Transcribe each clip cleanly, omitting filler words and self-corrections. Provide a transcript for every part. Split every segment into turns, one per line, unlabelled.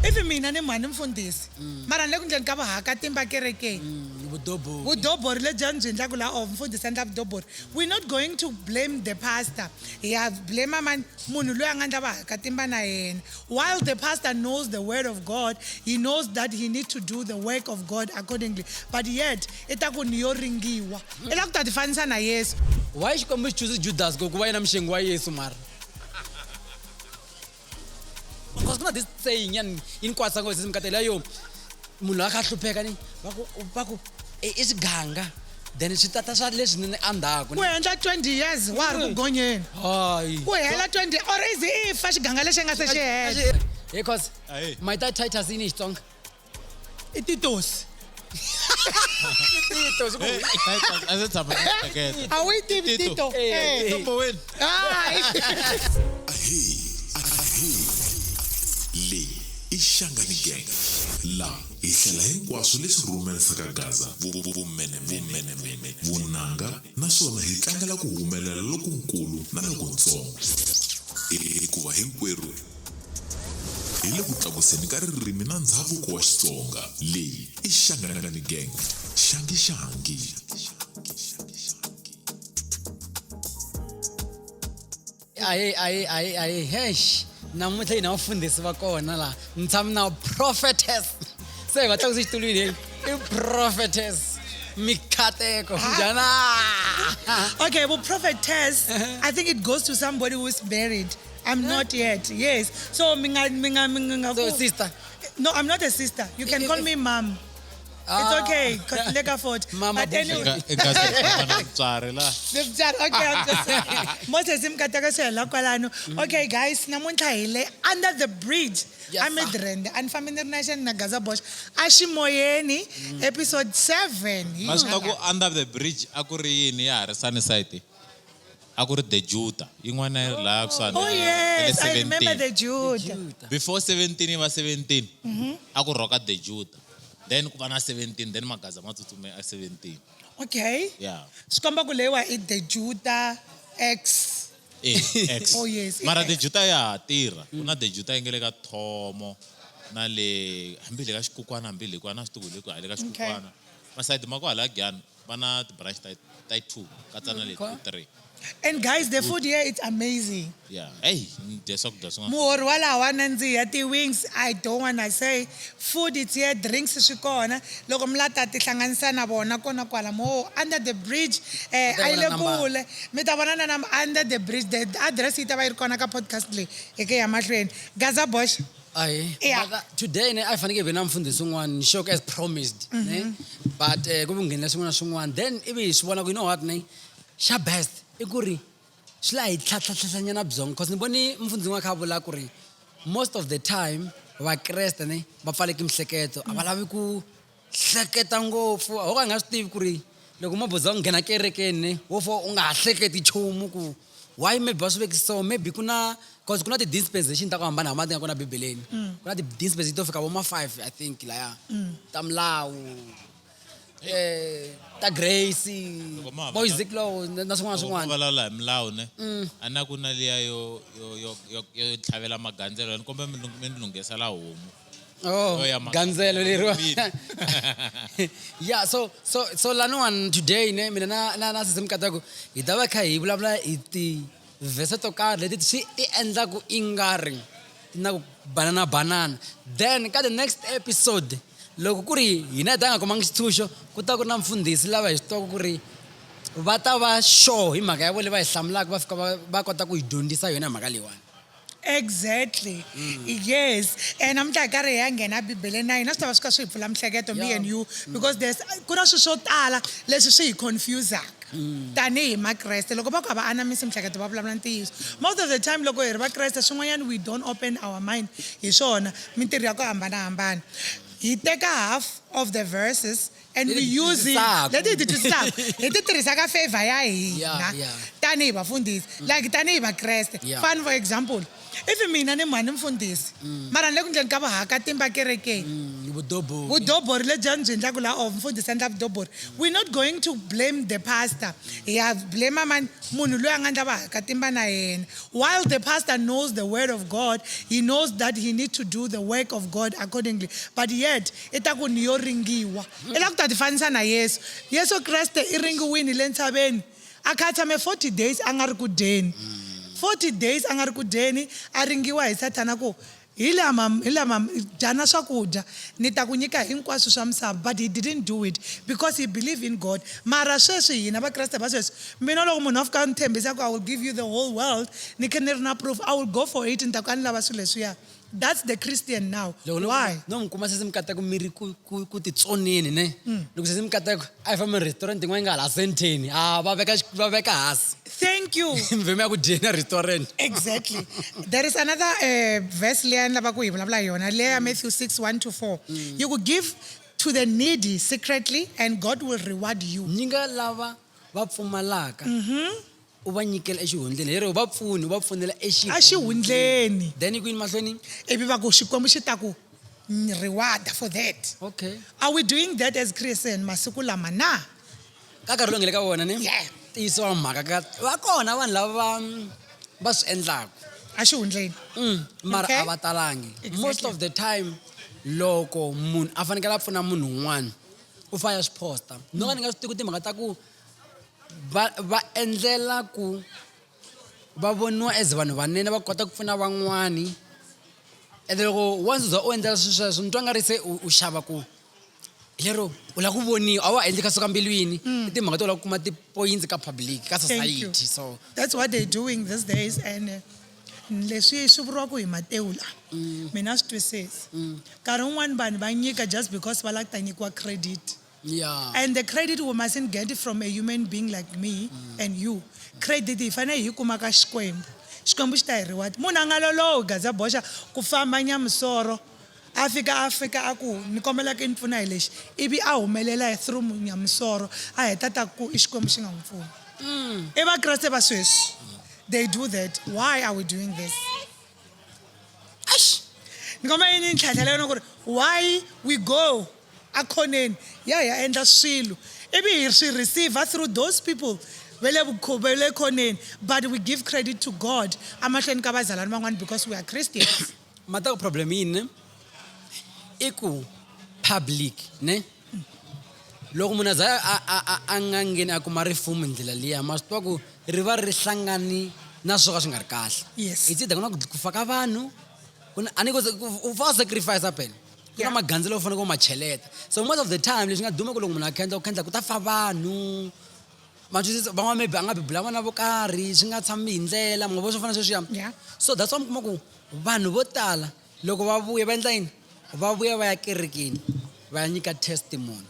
If mina ni mhani mfundisi mara ni le ku ndleni ka vahakatimba kerekeni vudobori lebyi a byi endlaku laha or mfundisi endla vudobori, we're not going to blame the pastor. Ya blame munhu loyi a nga endla vahakatimba na yena. While the pastor knows the word of God, he knows that he needs to do the work of God accordingly, but yet i ta ku ni yo ringiwa i la ku ta tifanisa na Yesu.
Why xikombo xi choose Judas ku va yena muxengi wa Yesu mara? Because kuna this saying yan in kwatsa ngo simkatela yo munhu a kha hlupheka ni va ku I xiganga then swi tata swa leswi ni andhaku
ku endla 20 years wa ri ku gonyeni
hayi
ku hela 20 or is if xiganga lexi nga se xi hela
because my dad Titus in Xitsonga
i titosi
Ase tshama ke
a wi tivi tito
Number one.
Le ishangani gang la ihlela hinkwaswo leswi rhumelisaka Gaza vumene vunanga naswona hi tlangela ku humelela lokunkulu na lokuntsongo hikuva hinkwerhu hi le ku tlakuseni ka ririmi na ndhavuko wa Xitsonga. Leyi i Xangani gang xangi
ai hesh namuntlha hina vafundhisi va kona la ni tshami na prophetess se va tlakusi xitulwini i prophetess mikhateko njhana.
Okay, well, prophetess, I think it goes to somebody who is married. I'm not yet. Yes. So,
So sister,
no, I'm not a sister. You can call me mom. It's okay. Leg afford.
Mama
But anyway. Okay, I'm just Moses imkataka sela kwalano. Okay, guys, namuntlha hile under the bridge. I'm Edrende and family nation na Gaza Bosch. EXIMOYENI episode 7.
Masitaku under the bridge akuri yini ya Harisani site. Akuri the Judas. Yin'wana la kusana.
Oh yes, I remember the Judas.
Before 17 was 17. Aku roka the Judas. Then kupana 17, then magaza matuthume a 17.
Okay.
Yeah.
Sikomba kulewa it the Judas X.
X.
Oh yes.
Mara the Judas ya tira. Kuna the Judas ingele ka thomo na le hambile ka xikukwana hambile kwa na swituku le ku hale ka xikukwana. Masayiti mako hala gyana bana branch type 2 katsana le 3.
And guys, the food here it's amazing.
Yeah. Hey, Yeso.
Muhori wala wa nandziha ti wings, I don't wanna say food it's here, drinks swi kona loko mlata ti hlanganisa na vona kona kwala mo under the bridge ayile kule mi ta vona na under the bridge the address ita va yi ri kona ka podcast leyi eke ya mahlweni Gaza Bosch.
Yeah. Today I fanele be na mfundisi un'wana show as promised ne but ku ngena swin'wana then ibe swi vona ku you know what ne xa best I ku ri swi la hi tlhatlhatlhanyana byongo because ni voni mfundisi wa kha vula ku ri most of the time vakreste ne va pfaleke mihleketo a va lavi ku hleketa ngopfu ho ka nga swi tivi ku ri loko mo boza ku nghena kerekeni ne wo fo u nga ha hleketi nchumu ku why maybe va swi veki so maybe kuna because kuna ti-dispensation ta ku hambanahambana ti nga kona bibeleni kuna ti-dispensation to fika vo ma 5 I think laya ta milawu ta grace music law na swin'wana
valala hi milawu ne ana ku na liya yo tlhavela magandzelo ni kombe mi lungisela homu
gandzelo leriwa yeah so laniwani today ne mina na sisi mikatako hi ta va kha hi vulavula hi ti vhese to karhi leti swi ti endlaku i nga ri na ku banana then ka the next episode loko ku ri hina ta nga komangi xitshunxo ku ta ku na mfundhisi lava hi switoko ku ri va ta va sure hi mhaka ya vole va hi hlamulaka va fika va kota ku hi dyondzisa yona hi mhaka leyiwani.
Exactly. Yes. And I'm like, I nghena Bibele na hina swi ta va swi kha swi hi pfula mihleketo me and you because there's ku na swilo swo tala leswi swi hi confusaka tanihi makreste loko va ku a va anamisi mihleketo va vulavula ntiyiso. Most of the time loko hi ri vakreste swin'wanyana we don't open our mind hi swona mintirho ya ku hambanahambana. He take half of the verses and we use it. Let it to stop. It is a favor ya hina. Tani Vafundisi. Like tani vakreste. Fun for example. If mina ni mhani mfundisi. Mara ni le ku ndleni ka vahakatimba kerekeni.
vudobo.
Vudobori le byi byi endlaka laha mfundhisi endla vudobori. We're not going to blame the pastor. Yeah, blame man munhu loyi a nga endla vaakatimba na yena. While the pastor knows the word of God, he knows that he needs to do the work of God accordingly. But yet, ita ku ni yo ringiwa. Ela ku ta tifanisa na Yesu. Yesu Kriste I ringiwini le ntshaveni. A khatshame 40 days a nga ri ku dyeni. 40 days a nga ri ku dyeni, a ringiwa hi Satana ku hi lama dyana swakudya ni ta ku nyika hinkwaswo swa misava, but he didn't do it because he believed in God. Mara sweswi hina vakreste va sweswi, mina loko munhu a fika a ni tshembisa ku I will give you the whole world, ni khe ni ri na proof, I will go for it, ni ta ku a ni lava swilo leswiya. That's the Christian now. Why?
No mukuma se mkateko miri ku titsoneni ne. Loko se mkateko a famba restaurant ngwa nga la senteni. Va veka hasi.
Thank you.
Mveme ya ku dyena restaurant.
Exactly. There is another verse leya ni lava ku hi vulavula yona, leya Matthew 6:1-4. You could give to the needy secretly and God will reward you.
Nyinga lava va pfumalaka. U va nyikela exihundleni. Lero va pfunela
A xihundleni.
Then ku yini mahlweni?
Ivi va ku Xikwembu xi ta ku reward for that.
Okay.
Are we doing that as Christian masiku lama na?
Ka karhi lo ngele ka wona ne?
Yeah.
Tiso mhaka ka va kona vanhu lava va swi endlaka.
A xihundleni.
Mara
Okay.
a va talangi.
Exactly.
Most of the time loko munhu a fanekele a pfuna munhu un'wana u fa ya swi posta. No ka ni nga swi tivi timhaka ta ku va endlela ku va voniwa as vanhu vanene va kota ku pfuna van'wani. And loko once u endlela sweswo ni twa nga ri se u xava ku lero u la ku voniwa a wa endli ka suka mbilwini I timhaka to la ku kuma ti-points ka public ka
Thank you.
society. So
That's what they're doing these days, and leswi swi vuriwaka hi Matewu la. Mina swi twisisi. Nkarhi wun'wani vanhu va nyika just because va lava ku ta nyikiwa credit.
yeah.
And the credit we mustn't get it from a human being like me and you. Credit hi fanele hi kuma ka Xikwembu. Xikwembu xi ta hi reward. Munhu a nga lolohi gaza boxa ku famba nyamisoro. A fika a ku ni kombela ki ni pfuna hi lexi. Ivi a humelela through nyamisoro. A heta ta ku I Xikwembu xi nga n'wi pfuna. I vakreste va sweswi. They do that. Why are we doing this? Ni kombela yini ni tlhatlhelela ku ri why we go akhoneni ya endla swilo ivi hi swi receive through those people vele khoneni, but we give credit to God amahlweni ka vazalani van'wana because we are Christians.
Mata problem yini I ku public ne loko munhu za a nga ngheni a kuma rifumo ndlela liya ma swi twa ku ri va ri hlangani na swo ka swi nga ri kahle.
Yes.
It's either ku faka vanhu ani ku fa sacrifice apela kuna magandzelo ufana ku macheleta. So most of the time leswi nga duma ku loko munhu a khendla ku ta fa vanhu matwisisa van'wana maybe a nga bibula vana vo karhi swi nga tshami hi ndlela mavo swo fana sweswiya.
Yeah.
So that's why mi kuma ku vanhu vo tala loko va vuya va endla yini va vuya va ya kerekeni va ya nyika testimony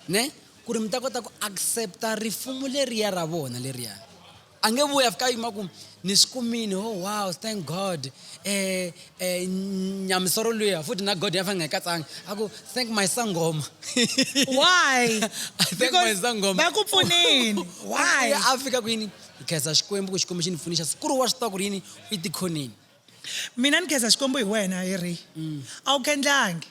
ne ku ri mi ta kota ku accepta rifumo leriya ra vona leriya. A nge vuya fika yima ku ni swi kumini, oh wow thank God nyamisoro luya futhi na God ya fa nga katsanga aku thank my sangoma.
Why?
Thank my sangoma.
Ba ku pfuneni. Why?
Ya Afrika ku yini khaza Xikwembu ku Xikwembu xi ni pfunisha siku ri wa swi tiva ku ri yini I tikhoneni.
Mina ni khensa Xikwembu hi wena Heri. A wu khendlangi.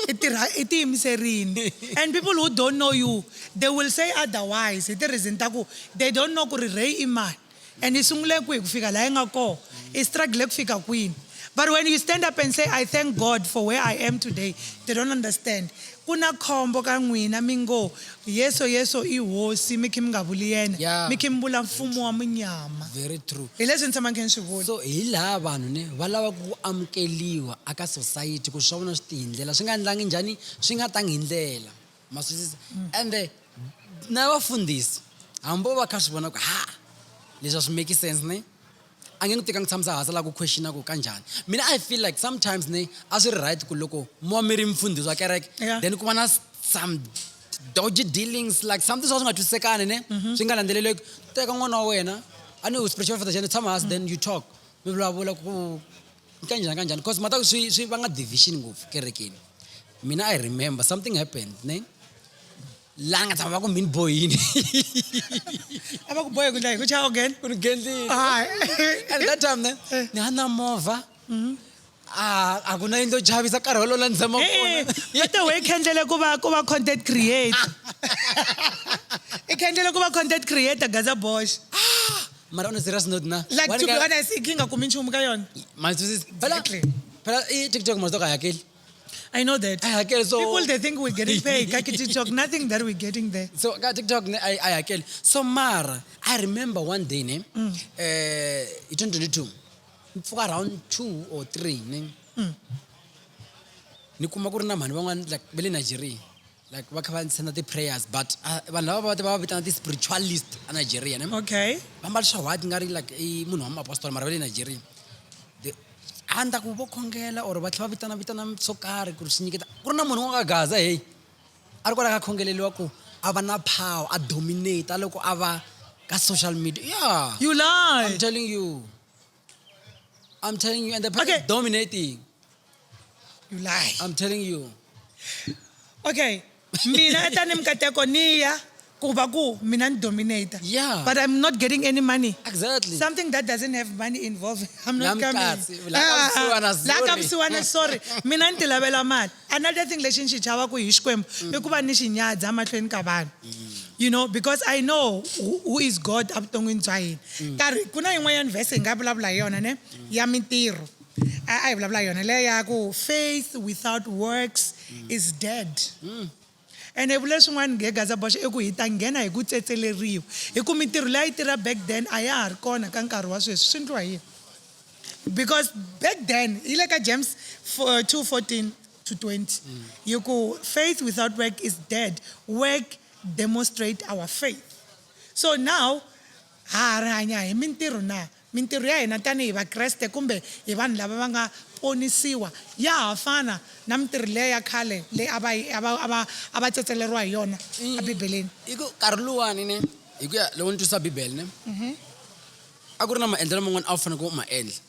I tiyimiserini. And people who don't know you, they will say otherwise. Hi ti-reason ta ku they don't know ku ri Ray I mani. And I sungule kwihi ku fika laha I nga kona. I struggle ku fika kwini. But when you stand up and say, I thank God for where I am today, they don't understand. Kuna khombo ka n'wina mi ngo Yeso I hosi mi khe mi nga vuli yena. Mi khe mi vula mfumo wa munyama.
Very true.
Hi leswi ni tshama ni khe ni swi vula.
So hi laha vanhu ne va lava ku amukeliwa aka society ku swa vona swi ti hi ndlela swi nga endlangi njhani swi nga tangi hi ndlela ma swisisa. And na vafundhisi hambo va kha swi vona ku leswi swi make sense ne a nge n'wi teka n'wi tshamisa hansi la ku questiona ku kanjhani. Mina I feel like sometimes ne a swi ri right ku loko mo mi ri mfundhisi wa kereke then ku va na some dodgy dealings like something swa swi nga twisisekani ne swi nga landzeleleki. Teka n'wana wa wena a ni spiritual father jane tshama hansi then you talk mi vulavula ku kanjhani because mata swi va nga division ngopfu kerekeni. Mina I remember something happened ne la nga tshama va ku mini boyini
A va ku boya ku ndla hi ku
again
Hi.
at that time ne ni hana movha a ku na into chavisa nkarhi wolowo la ni tshama kona.
But the way khendlele kuba content creator. Ikhendlele kuba content creator Gaza Bosch.
Mara on a serious note na.
Like to be honest, ikinga kumi nchumu ka yona.
Exactly. Phela TikTok must ayakeli.
I know that.
Ayakeli so
People they think we're getting paid. Kaki TikTok, nothing that we're getting there.
So TikTok ayakeli. So Mara, I remember one day ne 2022. For around 2 or 3 ne. Ni kuma ku ri na mhani van'wana like ve le Nigeria. Like va kha va senda ti-prayers but vanhu lava va vitana ti-spiritualist a Nigeria ne.
Okay.
Va mbarisa white nga ri like i munhu wa maapostoli mara va le Nigeria. A ndla ku vo khongela or va tlhela va vitana swo karhi ku ri swi nyiketa ku ri na munhu wa ka Gaza hey a ri kona ka khongeleliwa ku a va na power a dominate loko a va ka social media. Yeah.
You lie.
I'm telling you and the person is dominating.
You lie.
I'm telling you.
Okay. Mina etani mkateko niya kuba ku mina dominator.
Yeah.
But I'm not getting any money.
Exactly.
Something that doesn't have money involved. I'm not coming. Sorry. Mina ntilavela mali. Another thing lexi ni xi chava ku hi Xikwembu I ku va ni xi nyadza mahlweni ka vanhu. You know, because I know who is God evuton'wini bya hina. Karhi ku na yin'wanyana verse hi nga vulavula hi yona ne ya mintirho. A hi vulavula yona leyo ya ku faith without works is dead. And evule swin'wana nge Gaza Bosch I ku hi ta nghena hi ku tsetseleriwa. Hi ku mintirho leyi tirha back then a ya ha ri kona ka nkarhi wa sweswi swi endliwa yini? Because back then hi le ka James 2:14 to 20. Hi ku faith without work is dead. Work demonstrate our faith. So now ha ri hanya hi mintirho na. Mintirho ya hina tani hi vakreste kumbe hi vanhu lava va nga ponisiwa ya ha fana na mintirho leyi ya khale leyi a va tsetseleriwa hi yona a Bibeleni.
I ku nkarhi luwani ne hi ku ya loko ni twisa Bibele ne a ku ri na maendlelo man'wana a wu fanele ku ma endla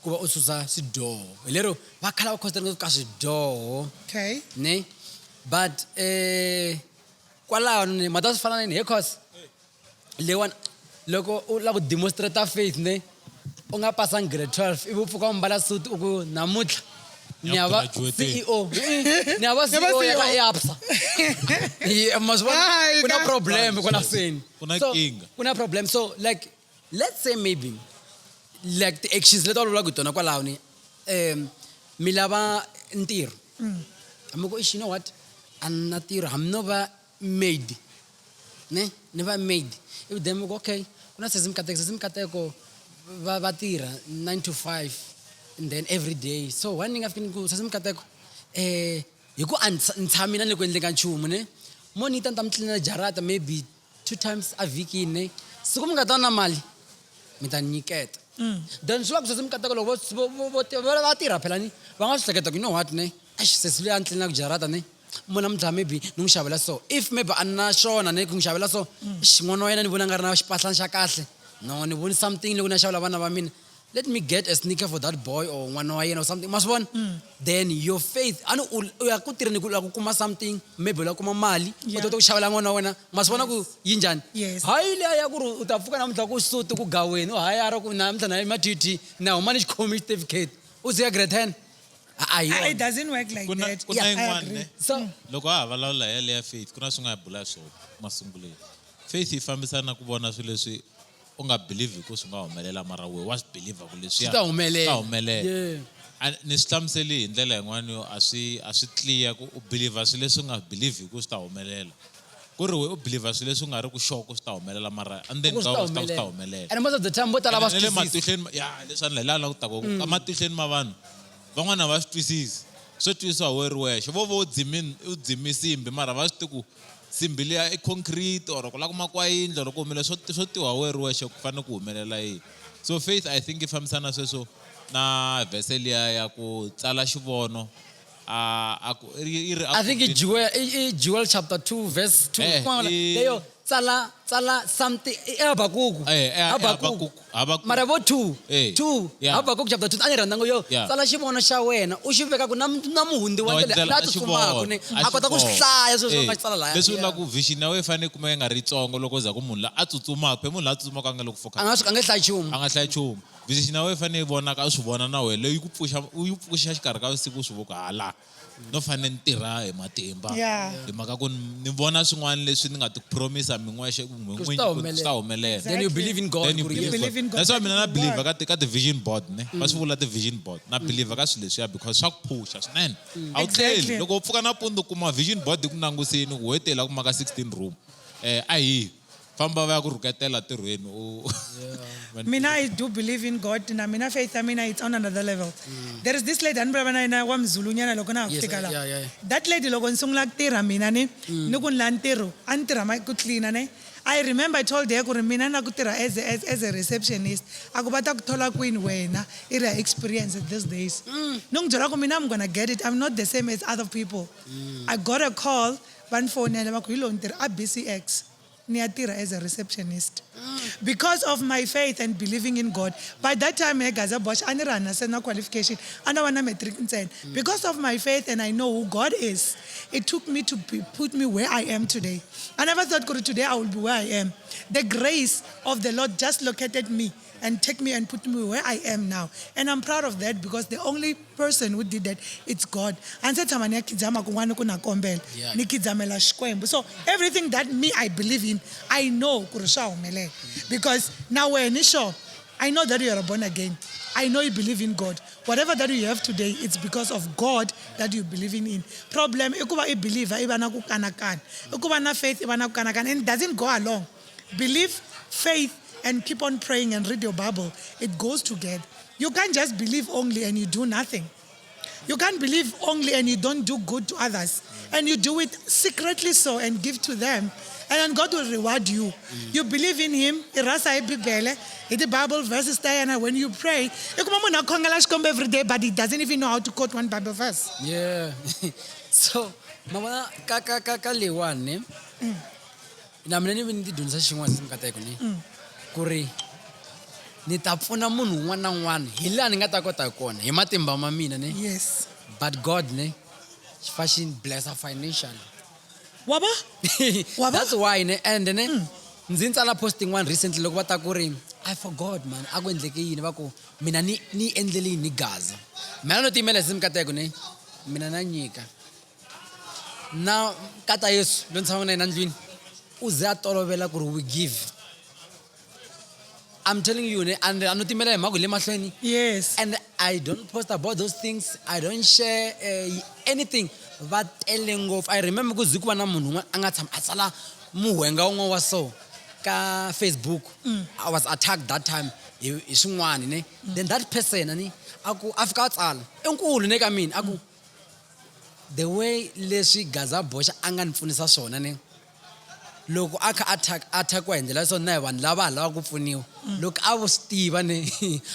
ku va u susa swidyoho hi lero va khala va khosela ka swidyoho.
Okay.
Ne but kwalaho ne mata swi fana ni because lewan loko u lava ku demonstrate faith ne u nga pasanga grade 12 ivi u pfuka u mbala suit u ku namuntlha ni hava CEO ni hava CEO ya ka EAPSA kuna problem kuna seni kuna problem so like let's say maybe like the actions leti olova ku tona kwalaho ni mi lava ntirho mi ku you know what a na tirho hambi no va maid ne ni va maid ivi then mi ku okay kuna sesimkateko va tirha 9 to 5 and then every day so one thing after ku sesimkateko hi ku ntshamina ni ku endleka nchumu ne monita ni ta mi cleanela jarata maybe 2 times a vhiki ne siku mi nga ta na mali mi ta nyiketa then swi va ku sesimkateko loko va tirha phela ni va nga swi hleketa ku you know what ne sesi loyi a ni cleanaka jarata ne mona mutla maybe ni n'wi xavela so if maybe a na xona ne ku n'wi xavela so xin'wana wa yena ni vona nga ri na xipahlana xa kahle no ni voni something loko na xavela vana va mina let me get a sneaker for that boy or n'wana wa yena or something must one then your faith ani u ya ku tirheni ku la ku kuma something maybe u la kuma mali u ta ku xavela n'wana wa wena must vona ku yi njhani hayi leya ya ku ri u ta pfuka namuntlha ku suti ku gaweni u hayi a ri ku namuntlha na matiti na huma ni xikhomi certificate u ze ya grade 10.
It doesn't work like that.
Kuna yin'wana ne
so
loko ha vulavula hi leya faith kuna swin'wana hi bula swona masunguleni faith yi fambisana na ku vona swilo leswi u nga believe ku swi nga humelela mara we wa swi believe ku leswi
ta humelela
ni swi hlamuseli hi ndlela yin'wana yo a swi clear ku u believe swilo leswi u nga believe ku swi ta humelela ku ri we u believe swilo leswi u nga ri ku sure ku swi ta humelela mara and then ka swi ta humelela
and most of the time vo tala va swi
matihlweni ya leswi ni lela ku ta ku ka matihlweni ma vanhu van'wana va swi twisisi swo twisiwa we ri wexe vo u dzimi simbi mara va swi ti ku simbi liya i concrete or ku la ku makiwa yindlo loko humele swo tiwa we ri wexe ku fanele ku humelela yini so faith I think i fambisana sweswo na verse liya ya ku tsala xivono
I think Joel chapter 2 verse 2 leyo tsala something Habakkuk mara vo 2 Habakkuk chapter 2 ani rhandza ngo yo tsala xivono xa wena u xi veka ku na muhundi wa ndlela la tsutsumaka ne a kota ku swi hlaya sweswo nga tsala laya
leswi la ku vision ya we fanele kuma nga ri tsongo loko za ku munhu la a tsutsumaka munhu la tsutsumaka a nga loko focus
a nga hlayi chumu
a nga hlayi chumu vision ya wena fane yi vona ka swi vona na wena leyi u yi pfuxa xikarhi ka vusiku swi vuka hala no fane ni tirha hi matimba hi mhaka ku ni vona swin'wana leswi ni nga ti promise min'wexe swi ta humelela.
Then you believe in God.
You believe in God.
That's why mina na believe ka ti vision board ne va swi vula ti vision board na believe ka swilo leswiya because swa ku phusha swinene a wu tlheli loko u pfuka nampundzu u kuma vision board ku languseni ku hetela ku maka 16 room a hi famba va ya ku rhuketela tirhweni
Mina, I do believe in God. Na mina faith, I mean, it's on another level. There is this lady, that lady, I remember I told her, mina as a receptionist, ako bata kutola queen wena, ira experience these days. Nung jara ko mina, I'm gonna get it. I'm not the same as other people. I got a call, one phone, and I'm BCX. Niatira as a receptionist. Because of my faith and believing in God. By that time, Gaza Bosch, I had no qualification. I want metric. Because of my faith and I know who God is, it took me to put me where I am today. I never thought today I will be where I am. The grace of the Lord just located me and take me and put me where I am now. And I'm proud of that because the only person who did that, it's God. So everything that me I believe in, I know because now we're initial. I know that you are born again. I know you believe in God. Whatever that you have today, it's because of God that you're believing in. Problem, ikuba I believe, ikuba na faith, and it doesn't go along. Believe, faith, and keep on praying and read your Bible. It goes together. You can't just believe only and you do nothing. You can't believe only and you don't do good to others. And you do it secretly so and give to them. And then God will reward you. You believe in Him. Xana Bibele, the Bible verses there, and when you pray, every day, but he doesn't even know how to quote one Bible verse.
Yeah. So, mama, kaka lewan ne. Na mna ni vini dunsa xin'wana simkata eko ni. Kuri ni ta pfuna munhu un'wana na un'wana hi laha ni nga ta kota kona hi matimba ma mina ne.
Yes.
But God ne fashion bless her financially.
Waba?
That's why ne and ne ndzi ntsala posting one recently loko va ta ku ri I forgot man a ku endleke yini va ku mina ni endlele ni Gaza. Mina no timela simkata eko ne mina na nyika. Na kata Yeso lo ntshama na yena ndlwini uze a tolovela ku ri we give. I'm telling you, and
yes.
And I don't post about those things. I don't share anything. But I remember because Zukuba na munhu angatham atsala muwenga un'we wa so ka Facebook. I was attacked that time. Isungwani ne. Then that person ani aku afika tsala. Enkulu ne ka mina aku the way leswi Gaza Boxa anganipfunisa swona ne. Loko aka attack wa endlela so na vanhu lava lava ku pfuniwa loko a vo stiva ne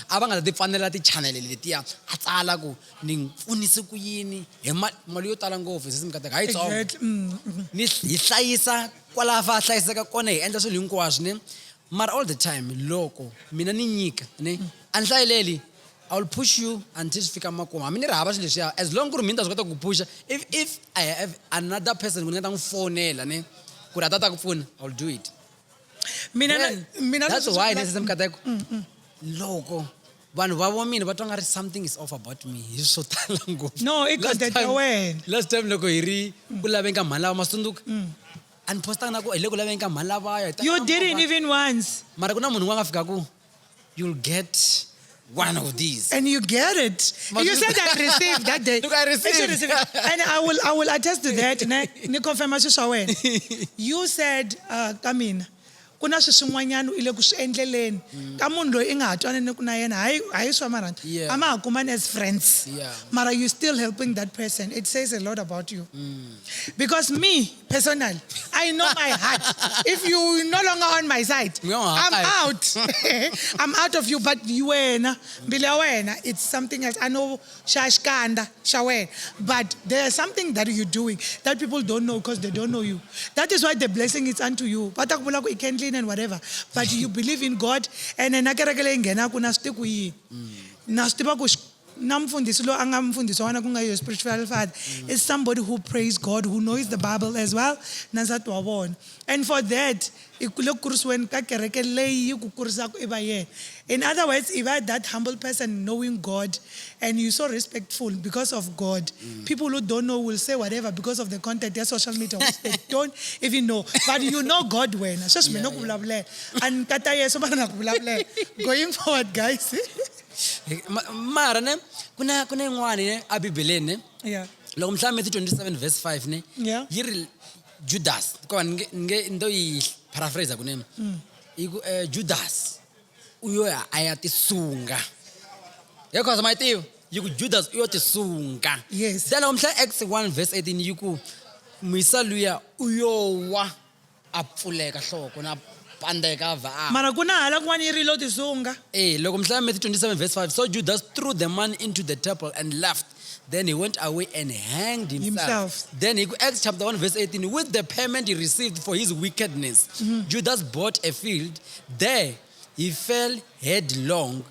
a va nga ti fanela ti channel letiya a tsala ku ni pfunise ku yini hi mali yo tala ngopfu sesi mikateka hayi tsongo ni hlayisa kwala va hlayiseka kona hi endla swilo hinkwaswo ne mara all the time loko mina ni nyika ne a nhlayeleli I will push you until fika makumu. I mean, as long as mina ta ku push if I have another person who ngata ngfonela ne I'll do it. That's why necessary mkateko. Logo. Vanhu va vo mina va twa ngari something is off about me. Hi so tala ngopfu.
No, it got that away.
Last time loko hi ri ku laveka mali lava masunduka. And posta na ku ile ku laveka mali lava.
You didn't even once.
Mara kuna munhu nga fika ku you'll get one of these.
And you get it. You said I received that day.
Look, I received.
And I will attest to that. You said, come in. Kuna swin'wanyana ile ku swi endleleni ka munhu loyi I nga ha twanani na yena hayi swa marani ama ha kumani as friends mara you still helping that person. It says a lot about you. Because me personally I know my heart. If you no longer on my side I'm out. I'm out of you. But you wena mbila wena it's something else. I know shashkanda shawen but there's something that you're doing that people don't know because they don't know you. That is why the blessing is unto you. Batakubula ku ikendlini and whatever, but you believe in God and nakerekele ngena kuna stiku yi na stiba ku namfundisi lo angamfundisi wana kunga your spiritual father is somebody who prays God, who knows the Bible as well. Nansat wabona. And for that, ikulokuruswen ka kereke leyi kukurisa iba ye. In other words, if I that humble person knowing God and you're so respectful because of God, people who don't know will say whatever because of the content their social media which they don't even know. But you know God when. And kata Yeso bana kubulabule. Going forward, guys.
Mara ne kuna yin'wana ne a Bibeleni ne.
Yeah.
Loko mhla Matthew 27 verse 5 ne.
Yeah.
Yiri Judas. Kwa ndo yi paraphrase kunene. Judas uyo ayati sunga. Yakho zamayitiva yiku Judas uyo tisunga.
Yes.
Then mhla Acts 1 verse 18 yiku Mwisaluya uyo wa apfuleka hloko na pandeka va.
Mara kuna hala kwani yiri lo tisunga.
Loko mhla Matthew 27 verse 5 so Judas threw the man into the temple and left. Then he went away and hanged himself. Then he Acts chapter 1 verse 18 with the payment he received for his wickedness. Judas bought a field. There he fell headlong.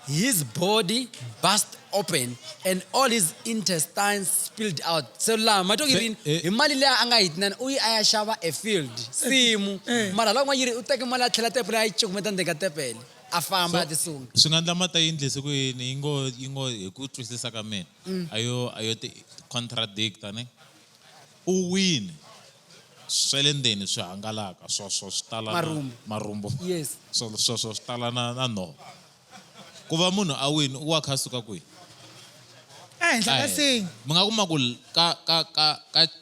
His body burst open and all his intestines spilled out. So la matokirin imali le anga hitnan uyi ayashava a field. Simu mara la ngwanyiri uteke mali athlela tepele ayichukumeta ndeka tepele. Afamba tisunga.
Swingandla mata yindlise ku yini ingo hi ku twisisa ka mina. Ayo ti contradict ne. U win. Swelendeni swi hangalaka swo stala marumbo.
Yes.
So stala na no. Ku va munhu a win u wa khasuka kwihi?
Enhla ka sing.
Munga kuma ku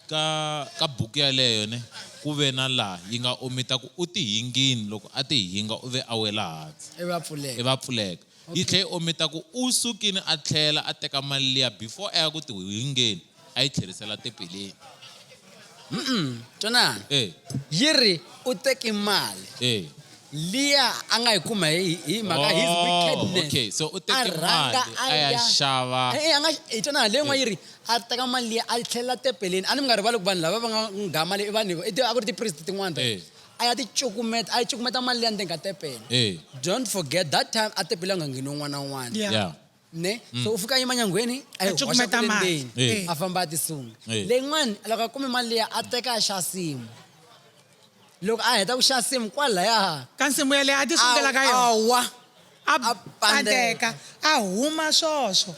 ka buku yaleyo ne ku ve na la yi nga omita ku u ti hingini loko a ti hinga u ve a wela hansi. Eva pfuleka. Yi tlhe omita ku u sukini a tlhela a teka mali liya before a ya ku ti hingeni a yi tlherisela tepeleni.
Tona. Yiri u teki mali. Liya anga ikuma hi maka his wickedness.
Okay, so u teki mali aya shava.
Anga itona le ngwayiri a teka mali a tlhela tepeleni. Ani mngari va loko vanhu lava va nga ngama le vanhu iti a ku ri ti priest tin'wana. Aya ti chukumeta ay chukumeta mali ya ndenga tepele. Don't forget that time a tepele nga ngino n'wana n'wana.
Yeah.
Ne so ufika emanyangweni ay
chukumeta mali.
Afamba tisunga. Le n'wana loko kuma mali ya a teka xasimu. Look, I had a shasim kwalaya.
Kansimu yale adi sungela kayo.
Awa.
Apandeka. Ahuma shosho.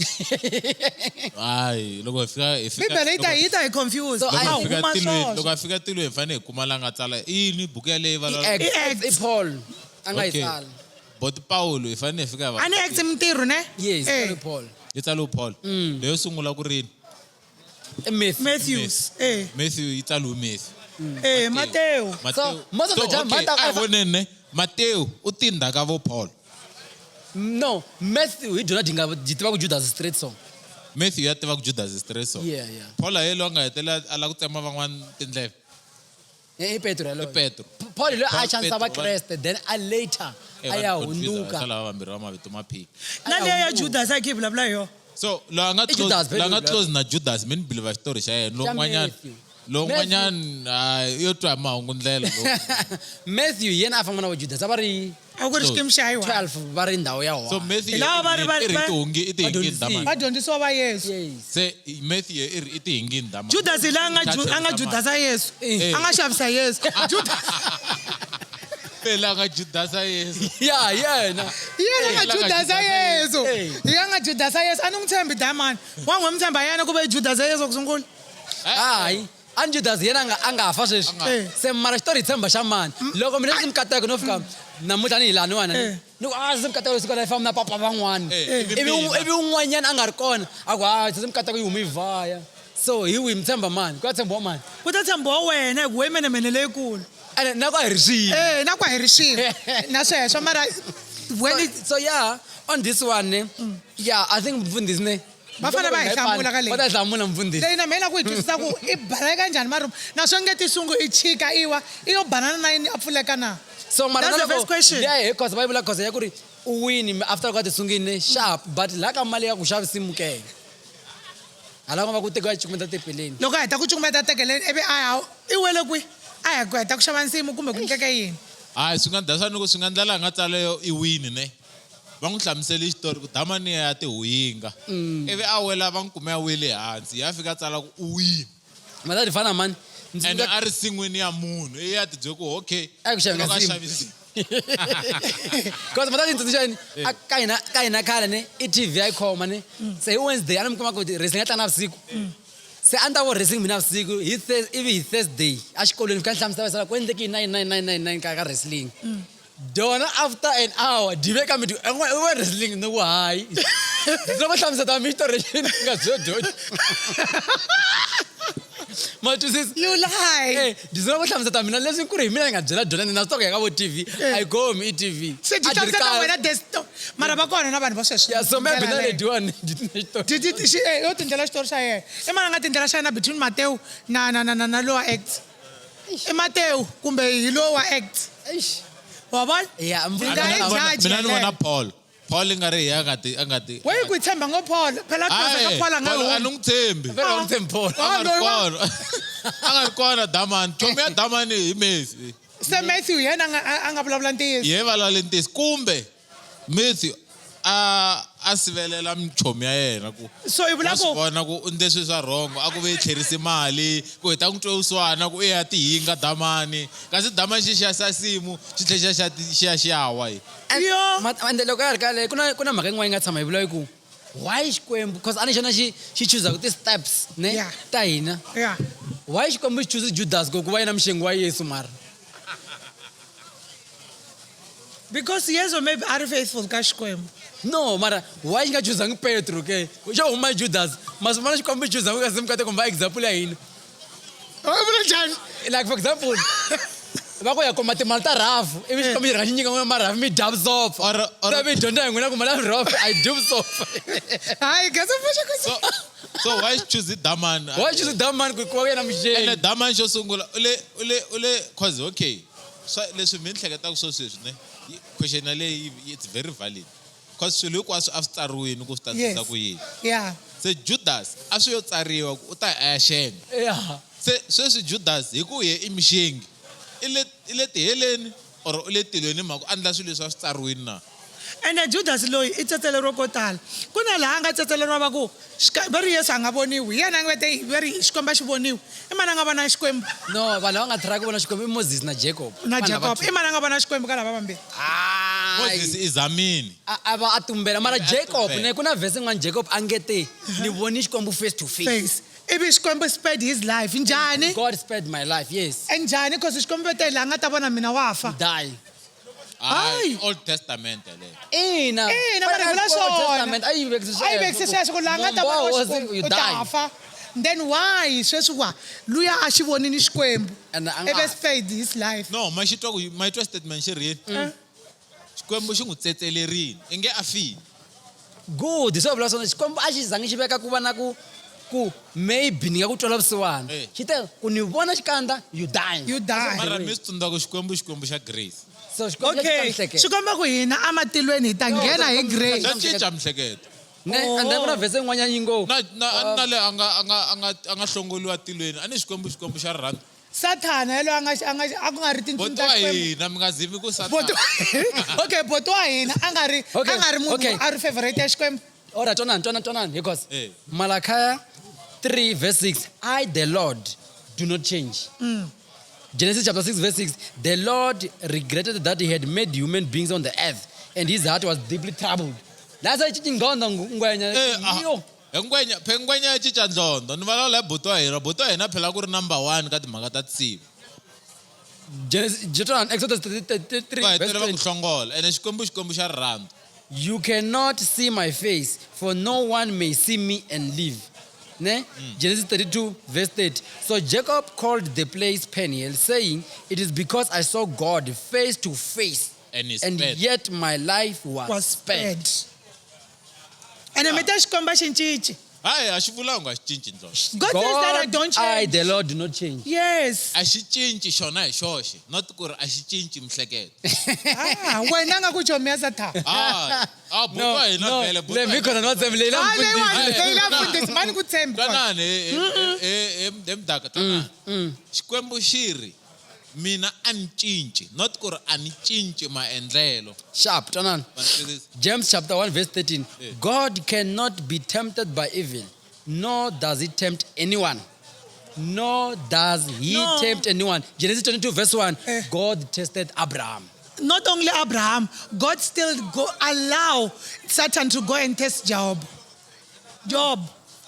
Ay, loko ifika
Bibele ita confused. Ahuma shosho.
Loko afika tilo efane kumalanga tsala ini buku yale vala.
Ex Paul. Anga isala.
But Paulo efane efika va.
Ani ex mtiru ne?
Yes, Paul.
Italo Paul. Leyo sungula ku rini?
Matthews.
Matthew italo Matthew.
Mateo.
So most of the time
Mateo utinda ka vo Paul.
No, Matthew he do not dinga ku Judas straight song.
Matthew ya tiva ku Judas straight song.
Yeah.
Paul ayelo anga hetela ala ku tsema van'wana tindleve. Petro.
Paul lo a chance ba Christ then a later aya hunduka.
Sala vambirhi va mavito maphiki.
Nale ya Judas akhi bla bla yo.
So lo anga close na Judas min believe story xa yena lo n'wanyana yo twa mahungu ndlela
Matthew yena a famba na Judas a va ri
a ku ri xikwembu xa yiwa
12 va ri ndhawu ya 1.
So Matthew
i
dama
vadyondzisi va Yesu.
se Matthew i ti hingini dama
Judas la anga Judas a Yesu anga xavisa Yesu. Judas
phela nga Judas a Yesu
yena
nga Judas a Yesu nga Judas a Yesu anungithembi damani wangomthemba yena kube Judas a Yesu kusungula
hayi an Judas yena anga fa sweswi se mara story tshemba xa mani loko mina ndzi mikateko no fika namutlha ni hilani wana loko a ndzi mikateko sika la famba na papa van'wana ivi un'wanyana a nga ri kona a ku ndzi mikateko yi humi vaya so hi wi mtshemba mani ku ya tshembiwa mani
ku ta tshembiwa wena hi wemenemene leyikulu
na ku a hi ri swilo
na ku a hi ri swilo na sweswo mara
so yeah on this one I think Vafundisi ne
bafana ba hlamula ka leyi
va ta hlamula Mfundisi
leyi na mina ku yi twisisa ku i bala kanjani marumu naswo nge tisungu i chika iwa iyo banana na yini a pfuleka na
so mara
that's the first question
because Bible cause ya ku ri u win after ka tisungini sharp but la ka mali ya ku xavisimu ke hala ku va ku tekiwa chikumeta tepeleni
loko a heta ku cukumeta tekeleni ivi i wele kwi a ya ku heta ku xava nsimu kumbe ku nyikeka yini
hayi swi nga ndla nga tsala yo i win ne va n'wi hlamusele xitori ku damani ya tihuinga ivi a wela va n'wi kume a wele hansi ya fika tsala ku u wini
Mara di fana man.
ene a ri sin'wini ya munhu iye a tibyele ku okay
A ku xavela
loko a
nsimu.
xavisa
Because mata introduction ka hina khale ne i-TV ayikhoma ne se Wednesday ana mkuma ku wrestling tlanga vusiku se anda wo wrestling mina vusiku ivi Thursday a xikolweni fika hlamusela sala ku endleki 9999 ka wrestling dona after an hour dive ka midi we wrestling no hayi no ba hlamusela mi story nga zododi Matusis
You lie.
dizo ba hlamusela mina leswi ku ri mina nga byela dona na story ka vo TV I go mi TV
Se di hlamusela wena desto. Mara va kona na vanhu va sweswo.
ya so maybe na le dione
Yo tindlela xitori xa yena. I mana nga tindlela xa yena between Mateo na lower act. I Mateo kumbe hi lower act. Wa bona?
Yeah,
mina ni vona Paul nga ri hi a nga ti
Why ku tshemba ngo Paul? Phela ka Paul
a
nga
ni n'wi tshembi
Vela ngithempona.
a nga ri kona damani chomi ya damani hi Messi
Se Matthew yena anga vulavula ntiyiso.
ye valavule ntisi kumbe Messi a sivelela michomi ya yena ku
So i vula
a swi
ku
vona ku u ndle swi swa wrong a ku ve tlherisi mali ku heta n'wi twe uswana ku ya tihinga damani kasi damani xi xa sasimu xi tlhe xi ya xawa hi
ande loko ya ri kale ku na mhaka yin'wana yi nga tshama hi vula ku why xikwembu because a ni xona xi chuzaka ti-steps ne
Yeah.
ta hina
yeah.
why xikwembu xi chuze Judas ku va yena muxengi wa Yesu mara
Because Yeso maybe are faithful ka Xikwembu.
no mara why xi nga chuzangi Petro ke xo huma Judas masumana xikwembu xi chuzanga kasi mi kate komba example ya hina
Wa vula njani?
like for example va ku ya kuma timali ta rafu ivi xikwembu xi rhanga xi nyika n'wina marafu mi dabsofa
Or-
se mi dyondza hi n'wina ku mala rafu I dubsofa
Hayi gaza fusha ku.
so why xi chuzi damani
why chuze damani ku va yena
ene
muxengi
damani xo sungula ule cause okay leswi mi ni hleketaka swo sweswi ne question leyi it's very valid cause swilo hinkwaswo a swi tsariwini ku swi ta
Yes.
tisa ku yini
Yeah.
se Judas a swi yo tsariwa ku u ta a ya xenga
yeah
se sweswi Judas hi ku ye i mixengi i le tiheleni or u le tilweni mhaka ku andla swilo leswi a swi tsariwini na
And Judas loyi i tsetseleriwa ko tala. Ku na laha nga tsetseleriwa va ku va ri Yesu a nga voniwi. Yena a nga vete va ri Xikwembu a xi voniwi. I mani a nga vona Xikwembu
no vanhu lava nga try ku vona xikwembu i Moses na Jacob
na
Vanhu lava
Jacob. I mani a nga vona Xikwembu ka lava vambirhi.
Moses i zamini
a va a tumbela mara
A
Jacob
tumbela.
ne ku na vhesi yin'wana Jacob a ngete ni voni xikwembu face to face
Face. Ivi Xikwembu spared his life. Njhani?
God spared my life yes
And njhani because Xikwembu vete laha nga ta vona mina wafa.
die
Hayi.
Old Testament le
ina
Ina mara vula swona.
a yi vekisi
A yi vekisi sweswo ku laha nga ta vona Xikwembu
you
u
die
ta fa. Then why sweswi wa luya a xi vonini Xikwembu.
And a nga
Ivi spared his life.
no ma twa statement xi ri yini xikwembu xi n'wi tsetseleriini i nge a file
good so vula swona xikwembu a xi zangi xi veka ku va na ku maybe ni nga ku twela vusiwana
Eh.
xi te ku ni vona xikandza you die
You die.
mara mi swi tsundzuka xikwembu xa grace
so xikwembu
Okay.
xa
Swi komba ku hina amatilweni hi ta nghena hi grace.
xa cinca mihleketo
ne and then ku na vhesi yin'wanyana yi ngo
na le a nga hlongoliwa tilweni a ni xikwembu xa rirhandzu
Sathana yelo a ku nga ri tindzimi
boto
ta
wa
Xikwembu.
hina mi nga zimi ku
Boto. Okay, boto wa hina a nga ri
Okay.
munhu a ri favorite ya Xikwembu.
ora twanani because
Eh.
Malachi 3 verse 6 I the Lord do not change Genesis chapter 6 verse 6 the Lord regretted that he had made human beings on the earth and his heart was deeply troubled lasa chingqondo ngwenya yo
ngwenya ya cinca ndzondo ni vulavula hi boto wa hina phela ku ri number 1 ka timhaka ta tisimu
Exodus 33
va
verse
hetelela ku
20
hlongola ene xikwembu xa rirhandzu
you cannot see my face for no one may see me and live ne Genesis 32 verse 30 so Jacob called the place Peniel saying it is because I saw God face to face
And he
and
spared.
yet my life was spared.
Ene mi ta Xikwembu a xi cinci.
hayi a xi vulanga a xi cinci ndzondo
God says that I
God,
don't
I
change.
the Lord do not change.
Yes.
a xi cinci xona hi xoxe not ku ri a xi cinci mihleketo
Wena nga ku chomi ya Sathana.
boto wa hina phele
le mikona no tsemle la
Ah, leyiwani
mfundisi.
leyi la mfundisi mani ku tshembi.
twanani he mdaka twanani xikwembu xi ri mina a ni cinci, not ku ri a ni cinci maendlelo.
Sharp, Tanan. James chapter 1 verse 13. God cannot be tempted by evil, nor does he tempt anyone. Nor does he tempt anyone. Genesis 22 verse 1. God tested Abraham.
Not only Abraham, God still allow Satan to go and test Job. Job,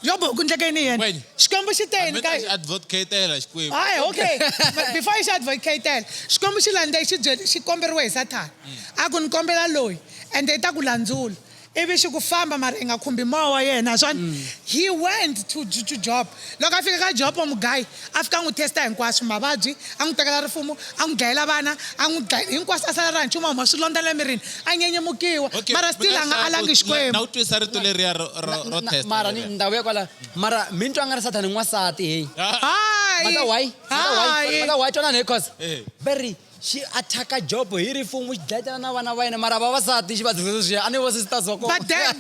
kunjekeni yena.
When?
Xikwembu xi teni
Mina
ka.
xi advocate-ela Xikwembu.
Hayi, okay. But before xi advocate-ela, Xikwembu xi lande xi komberiwe hi Satan. A ku ni kombela loyi and i ta ku landzula. Ivi xi ku famba mara i nga khumbi moya wa yena. He went to Job. Loko a fika ka Job mugayi, a fika a n'wi testa hinkwaswo mavabyi, a n'wi tekela rifumo, a n'wi dlayela vana, a n'wi dlayela hinkwaswo a sala ra nchumu huma swilondza le mirini, a nyenyemukiwa, mara still a nga alangi Xikwembu.
Na u twisa rito leriya ro test.
Mara ni ndawu ya kwala. Mara mintu a nga ri Satan n'wansati hey.
Hayi.
Mata why? Mata why twana ne cause. Berry she attack Job hi rifumo xi dlayela na vana va yena mara vavasati xi va dzikisa sweswiya a ni vo sisters wa kona.
But then,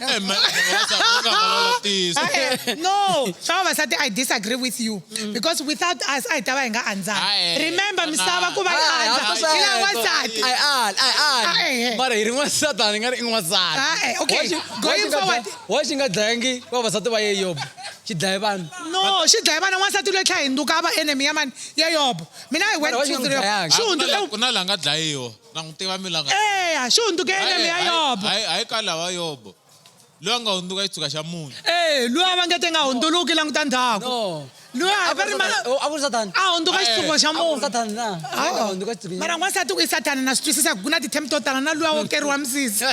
no, vavasati, I disagree with you because without us, I tava inga anzana. Remember, misava kuva anza. Ila wasati.
I mara hi ri n'wansati ni nga ri i n'wansati.
Okay, going forward.
Wa xi nga dlayangi vavasati va ye Job xi dlaye vanhu.
No, xi dlaye vana n'wansati loyi tlha hinduka va enemy ya mani ya Yob. Mina I went to the
Ku na la nga dlayiwa, na n'wi tiva milanga.
xi hunduke enemy ya Yob.
Hayi ka lava Yob. Loyi a nga hunduka xitsuka xa munhu.
Loyi a va ngete nga hunduluki languta ndzhaku.
No.
Loyi a
ku ri Satan.
a hunduka xitsuko xa
A ku ri
munhu.
Satan na. A hunduka xitsuko.
Mara n'wansati ku i Satani na swi twisisa ku na ti-temp to tala na luya wo keriwa misisi.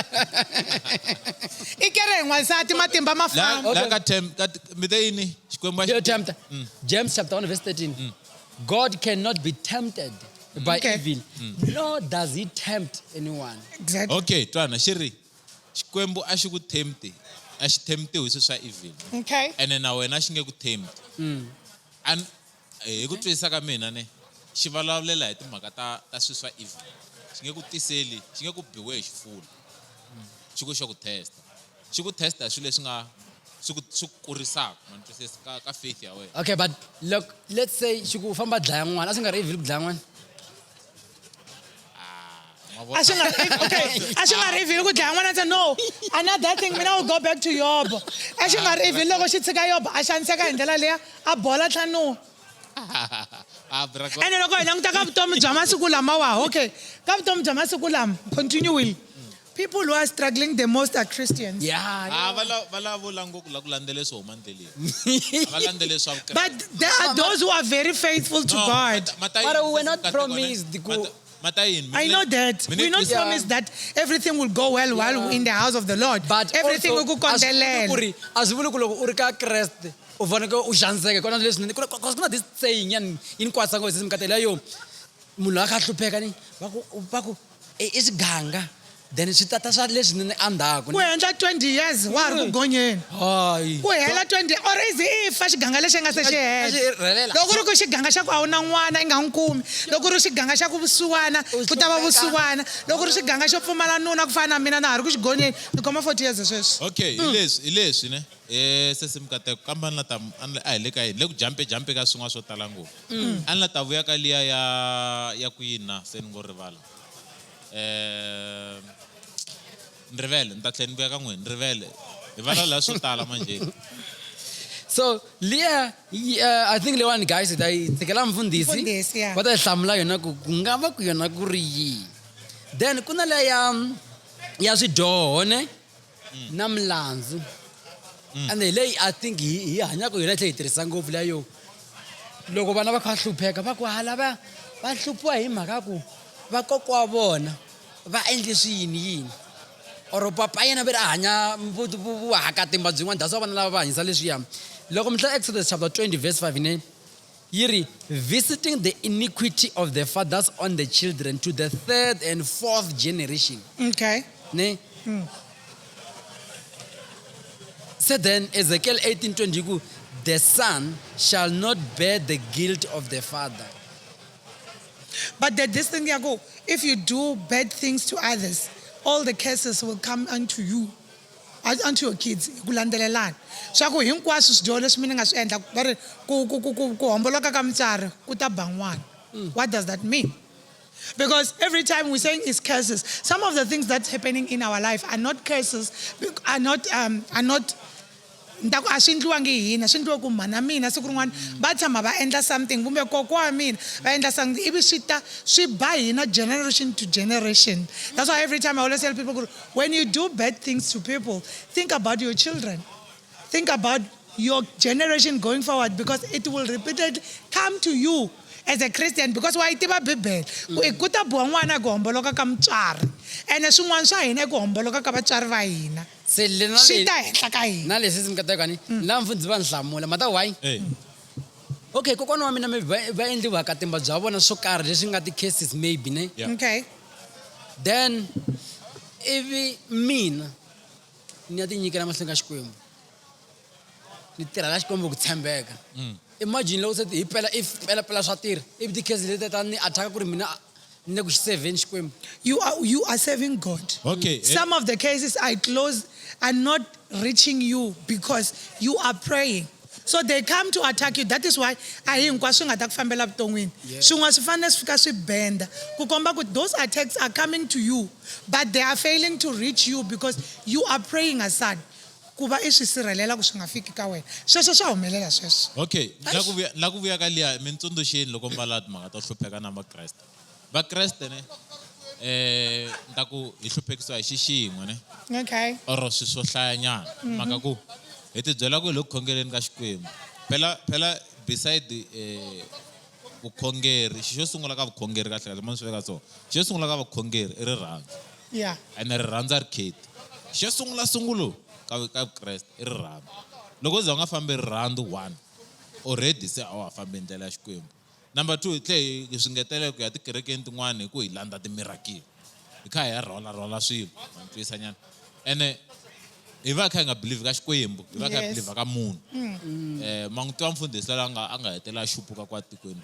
I kere hi n'wansati matimba ma famba.
La ka mi te yini Xikwembu
Dear tempter. James chapter 1 verse 13. God cannot be tempted by evil, nor does he tempt anyone.
Exactly.
Okay, twana xiri Xikwembu a xi ku tempti, a xi temptiwi hi swilo swa evil.
Okay.
Ene na wena xi nge ku tempti. And hi ku twisisa ka mina ne xi vulavulela hi timhaka ta swilo swa evil. Xi nge ku tiseli, xi nge ku biwe hi xifulo. Xi ku xo ku testa. Xi ku testa hi swilo leswi nga swi kurisaka man twisisa ka faith ya wena.
Okay, but look, let's say xi ku famba dlaya n'wana, a swi nga ri evil ku dlaya n'wana.
A swi nga ri evil ku dlaya n'wana ntsena. No, another thing, mina will go back to Yob. A swi nga ri evil loko xi tshika Yob a xaniseka hi ndlela leya a bola ntlhanu. Ene loko hi languta ka vutomi bya masiku lamawa, okay, ka vutomi bya masiku lama, continually, people who are struggling the most are Christians.
Yeah.
Valavula ngopfu la ku landzele swo huma ndleleni. Va landzele swa vukreste.
But there are those who are very faithful to God.
But we were not promised
I know that. We're not promised that everything will go well while we're in the house of the Lord.
But
everything will go kondelela.
As we look uri ka Kreste, u faneke u xaniseka kona leswi because kuna this saying yan in kwatsa ngo sisimkatela yo munhu aka hlupheka ni va ku i xiganga then swi tata swa leswi ni andhaku
ku endla 20 years wa ri ku gonyeni ku hela 20 or is if xiganga lexi nga se xi hela loko ri ku xiganga xa ku a wu na n'wana i nga n'wi kumi loko ri xiganga xa ku vusiwana ku ta va vusiwana loko ri xiganga xo pfumala nuna ku fana na mina na ha ri ku xigonyeni ni khoma 40 years sweswi.
Okay, hi leswi ne se simkateko kamba na ta a hi le ka yini le ku jump ka swin'wana swo tala ngopfu a ni la ta vuya ka liya ya ku yina se ni ngo rivala nrivele ni ta tlhela ni vuya ka n'wina nrivele hi vulavula swo tala manjeni.
So Leah, I think le one guys ta tekela mfundisi
yeah.
va ta hlamula yona ku nga va ku yona ku ri yi then kuna le ya swidyoho ne na milandzu and leyi I think hi hanyaka yona tlhe hi tirhisa ngopfu leyo loko vana va kha hlupheka va ku hala va hluphiwa hi mhaka ku va kokwa vona va endle swiyini or papa yena ve ri hanya vuhakatimba byin'wana that's why vana lava va hanyisa leswiya. Loko mi hla Exodus chapter 20 verse 5 ne yiri visiting the iniquity of the fathers on the children to the third and fourth generation.
Okay.
Ne so then Ezekiel 18:20 the son shall not bear the guilt of the father.
But this thing go, if you do bad things to others, all the curses will come unto you, unto your kids. Kulandelelana. So ku hinkwaswo swidyoho leswi mina nga swi endla va ri ku homboloka ka mutswari ku ta ba n'wana. What does that mean? Because every time we're saying it's curses, some of the things that's happening in our life are not curses, are not a swi endliwangi hi hina, swi endliwa ku mhana mina siku rin'wana va tshama va endla something kumbe koko wa mina va endla something ivi swi ba hina generation to generation. That's why every time I always tell people, when you do bad things to people, think about your children. Think about your generation going forward, because it will repeatedly come to you as a Christian, because wa itiva Bibele ku ta boha n'wana ku homboloka ka mutswari, ene swin'wana swa hina ku homboloka ka vatswari va hina swi ta henhla ka hina.
Na leswi ndzi nga kani na mfundhisi va nhlamula mata why okay kokwana wa mina maybe va endliwa ka timba bya vona swo karhi leswi nga ti cases maybe ne
Okay.
then ivi mina ni ya ti nyikela mahlweni ka Xikwembu, ni tirha la Xikwembu ku tshembeka. Imagine loko se hi pela swa tirha ivi ti cases leti ta ni attack ku ri mina ni le ku xi-serveni Xikwembu.
You are serving God.
Okay.
Some of the cases are not reaching you because you are praying. So they come to attack you. That is why a hi hinkwaswo swi nga ta ku fambela vuton'wini. Swin'wana swi fanele swi fika swi benda ku komba ku those attacks are coming to you, but they are failing to reach you because you are praying aside. Ku va i swi sirhelela ku swi nga fiki ka wena. Sweswo swa humelela sweswo.
Okay, la ku vuya ka liya mi tsundzuxeni loko mbala timhaka to hlupheka na vakreste. Vakreste ne nta ku hi hluphekisiwa hi xixin'we ne
Okay.
or swi swo hlayanyana maka ku hi ti byela ku hi le ku khongeleni ka Xikwembu. Phela beside vukhongeri, xo sungula ka vukhongeri kahle kahle swi veka so. Xo sungula ka vukhongeri i rirhandzu.
Yeah.
Ene rirhandzu a ri kheti. Xo sungulo ka Kreste i rirhandzu. Loko za u nga fambi rirhandzu one already se a wa fambi ndlela ya Xikwembu. Number 2, tle hi swingetele ku ya tikerekeni tin'wana hi ku hi landa timirakili. Hi kha hi ya rola swilo, ma ntwisa nyana. Ene hi va kha hi nga believe ka Xikwembu, hi va kha hi believe ka munhu. Ma n'wi tiva mfundhisi la a nga hetela xupuka kwa tikweni.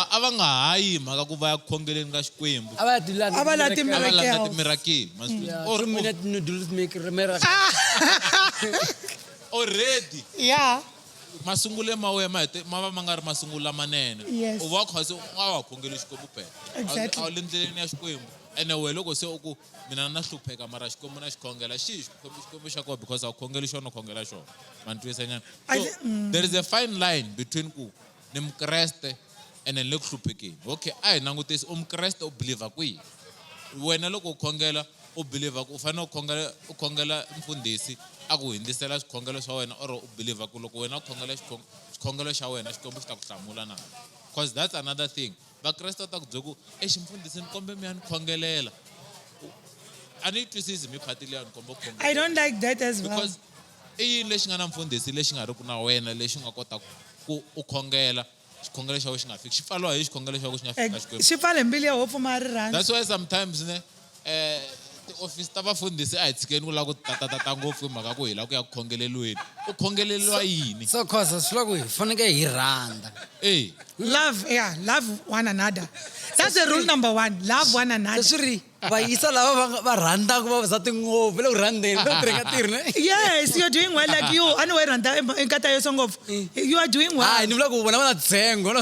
A va nga ha yima ka ku va ya khongeleni ka Xikwembu.
A va la
timirakili.
Or 2 minute noodles make miracle.
Already.
Yeah.
Masungule ma va ma nga ri masungulo lamanene.
Yes.
U va kha se nga wa khongeli Xikwembu phela.
Exactly.
A le ndleleni ya Xikwembu. Ene we loko se u ku mina na hlupheka mara Xikwembu na xikhongela Xikwembu xa ko because a khongeli xona khongela xona. Ma ntwisa nyana. So there is a fine line between ku ni mkreste ene le ku hluphekeni. Okay, a hi langutisi u mkreste u believer kwihi. Wena loko u khongela u believer ku u fanele u khongela mfundhisi a ku hindisela xikhongelo xa wena or u believer ku loko wena u khongela xikhongelo xa wena Xikwembu xi ta ku hlamula na. Because that's another thing. Vakreste ta ku byela ku ximfundhisi ni kombe mi ya ni khongelela. A ni twisisi mi phati leyi ni komba ku khongela.
I don't like that as well.
Because i yini lexi nga na mfundhisi lexi nga ri ku na wena lexi nga kota ku u khongela xikhongelo xa wena xi nga fiki. Xi pfaliwa hi xikhongelo xa wena xi nga fiki ka Xikwembu.
Xi pfale mbilu ya hofu ma rirhandzu.
That's why sometimes ne office ta vafundhisi a hi tshikeni ku lava ku tata ngopfu hi mhaka ku hi lava ku ya ku khongeleliweni. U khongeleliwa yini?
So cause swi loko hi faneke hi rhandza.
Love one another. That's the rule number 1. Love one another.
Leswi ri va yisa lava va rhandzaka vavasati ngopfu le ku rhandzeni le ku tirheni ka tirhi ne.
Yes, you're doing well. Like you, anyway, rhandza nkata Yeso ngopfu. You are doing well.
Hayi ni vula ku vona va na tshengwe.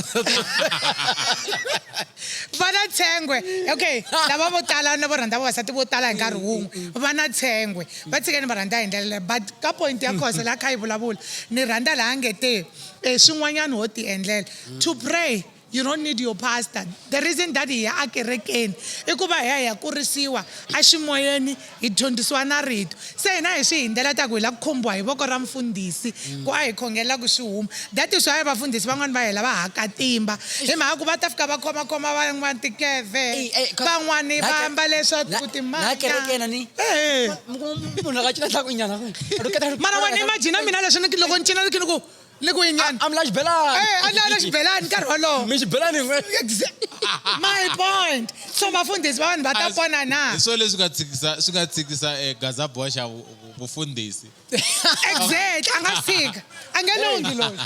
Va na tshengwe. Okay, lava vo tala na vo rhandza vavasati vo tala hi nkarhi wun'we. Va na tshengwe. Va tshikeni va rhandza hi ndlela leyi. But ka point ya khosa la kha yi vulavula ni rhandza laha ngete swin'wanyana ho ti endlela. To pray, you don't need your pastor. The reason that hi ya akerekeni I ku va hi ya kurisiwa eximoyeni hi dyondzisiwa na rito. Se hina hi swi hindlela ta ku hi la ku khombiwa hi voko ra mfundhisi ku a hi khongela ku swi huma. That is why vafundhisi van'wana va hela va haka timba hi mhaka ku va ta fika va khomakhoma van'wana tikeve van'wani va ambale swa ku timanga.
Na kerekeni ni munhu a ka cina tlakunyana.
Mara wena imagine mina leswi loko ni cina ku
I'm la xibelani.
la xibelani nkarhi wolowo.
Mi xibelani n'we.
My point. So vafundhisi va vanhu va ta pona na.
Hi swona leswi nga tshikisa gaza boxa xa vufundhisi.
Exactly. A nga tshika. A nge lunghi loyi.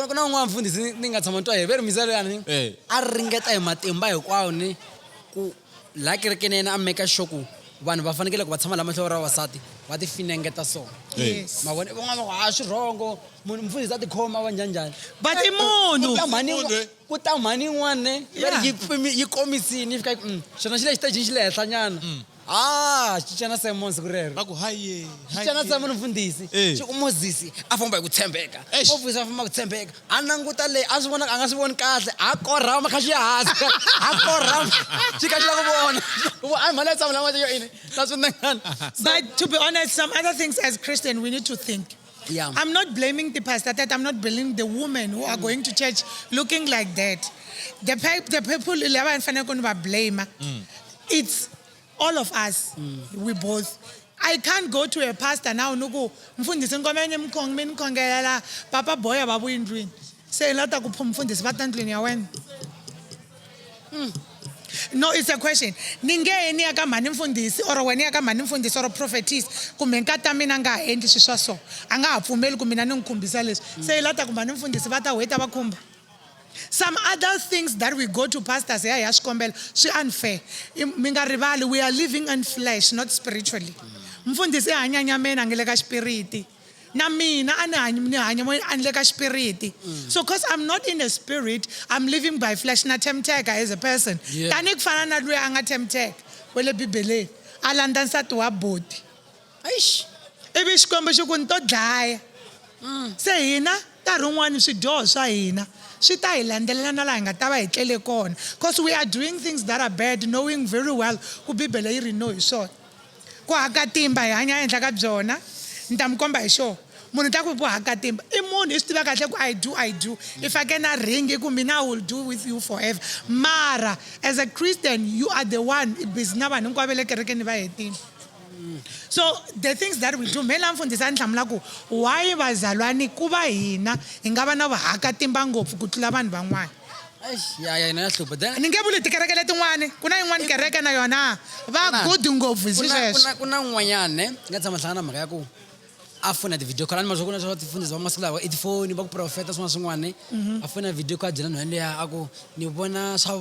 Kuna un'wana mfundhisi ni nga tshama twa hi veri misele yani. A ringeta hi matimba hinkwawo ni ku la kerekeni yena a make sure ku vanhu va fanekele ku va tshama la mahlweni ra vasati va ti finengeta so
Yes.
mavona van'wana va ha swirhongo munhu mfundhisi a tikhoma va njhanjhani
But i munhu.
ku ta mhani yin'wana ne
Yeah.
yi komisini yi fika xona xi le xitejini xi le henhla nyana xi cana Simon siku rero
va ku haye
xi cana Simon mfundhisi xi ku Moses a famba hi ku tshembeka Moses a famba hi ku tshembeka a languta leyi a swi vona a nga swi voni kahle a korhama kha xi hansi a korhama xi kha xi la ku vona a mhani ya tshama la n'wana yo ini na swinengana
But to be honest, some other things as Christian we need to think.
Yeah.
I'm not blaming the pastor, that I'm not blaming the women who are going to church looking like that. The people lava fanele ku va blame. It's all of us. We both. I can't go to a pastor now nuku mfundisi ngomeni mkhongelela papa boya babu indwini. Say lata ku mfundisi batandlini ya wena. No, it's a question. Ningeni aka mani mfundisi or wena aka mani mfundisi or prophetess kumbe nkata mina nga endli swiswa so. Anga ha pfumeli ku mina ni ngikhumbisa leswi. Say lata ku mani mfundisi va ta weta va khumba. Some other things that we go to pastors ya xikombelo swi unfair. Mi nga rivali, we are living in flesh, not spiritually. Mfundisi hanya nyamena ngile ka spiriti. Na mina ani hanya mo anile ka spiriti. So cause I'm not in the spirit, I'm living by flesh na tempteka as a person. Tani kufana na loyi anga tempteka wele Bibele. Alanda nsati wa boti.
Eish.
Ivi xikwembu xi ku ni to dlaya. Se hina nkarhi wun'wani swidyoho swa hina swi ta hi landzelela na laha hi nga ta va hi tlele kona. Because we are doing things that are bad knowing very well ku Bibele yi ri no hi swona. Ku haka timba hi hanya ehenhla ka byona. Ni ta mi komba hi xona. Munhu ta ku ku haka timba i munhu hi swi tiva kahle ku I do. If I get a ring ku mina I will do with you forever. Mara as a Christian you are the one busy na vanhu hinkwavo le kerekeni va hetile. So the things that we do mela mfundisi a ni hlamula ku why vazalwani ku va hina hi nga va na vahaka timba ngopfu ku tlula vanhu van'wana.
ya na ya hlupha then
Ni nge vuli tikereke letin'wani ku na yin'wani kereke na yona va good ngopfu hi sweswo.
ku na n'wanyana ne nga tshama hlangana mhaka ya ku a fona ti-video call a ni ma swi vona swa tifundhisi va masiku lawa i tifoni va ku profeta swin'wana swin'wana a fona video call a byela nhwana leya a ku ni vona swa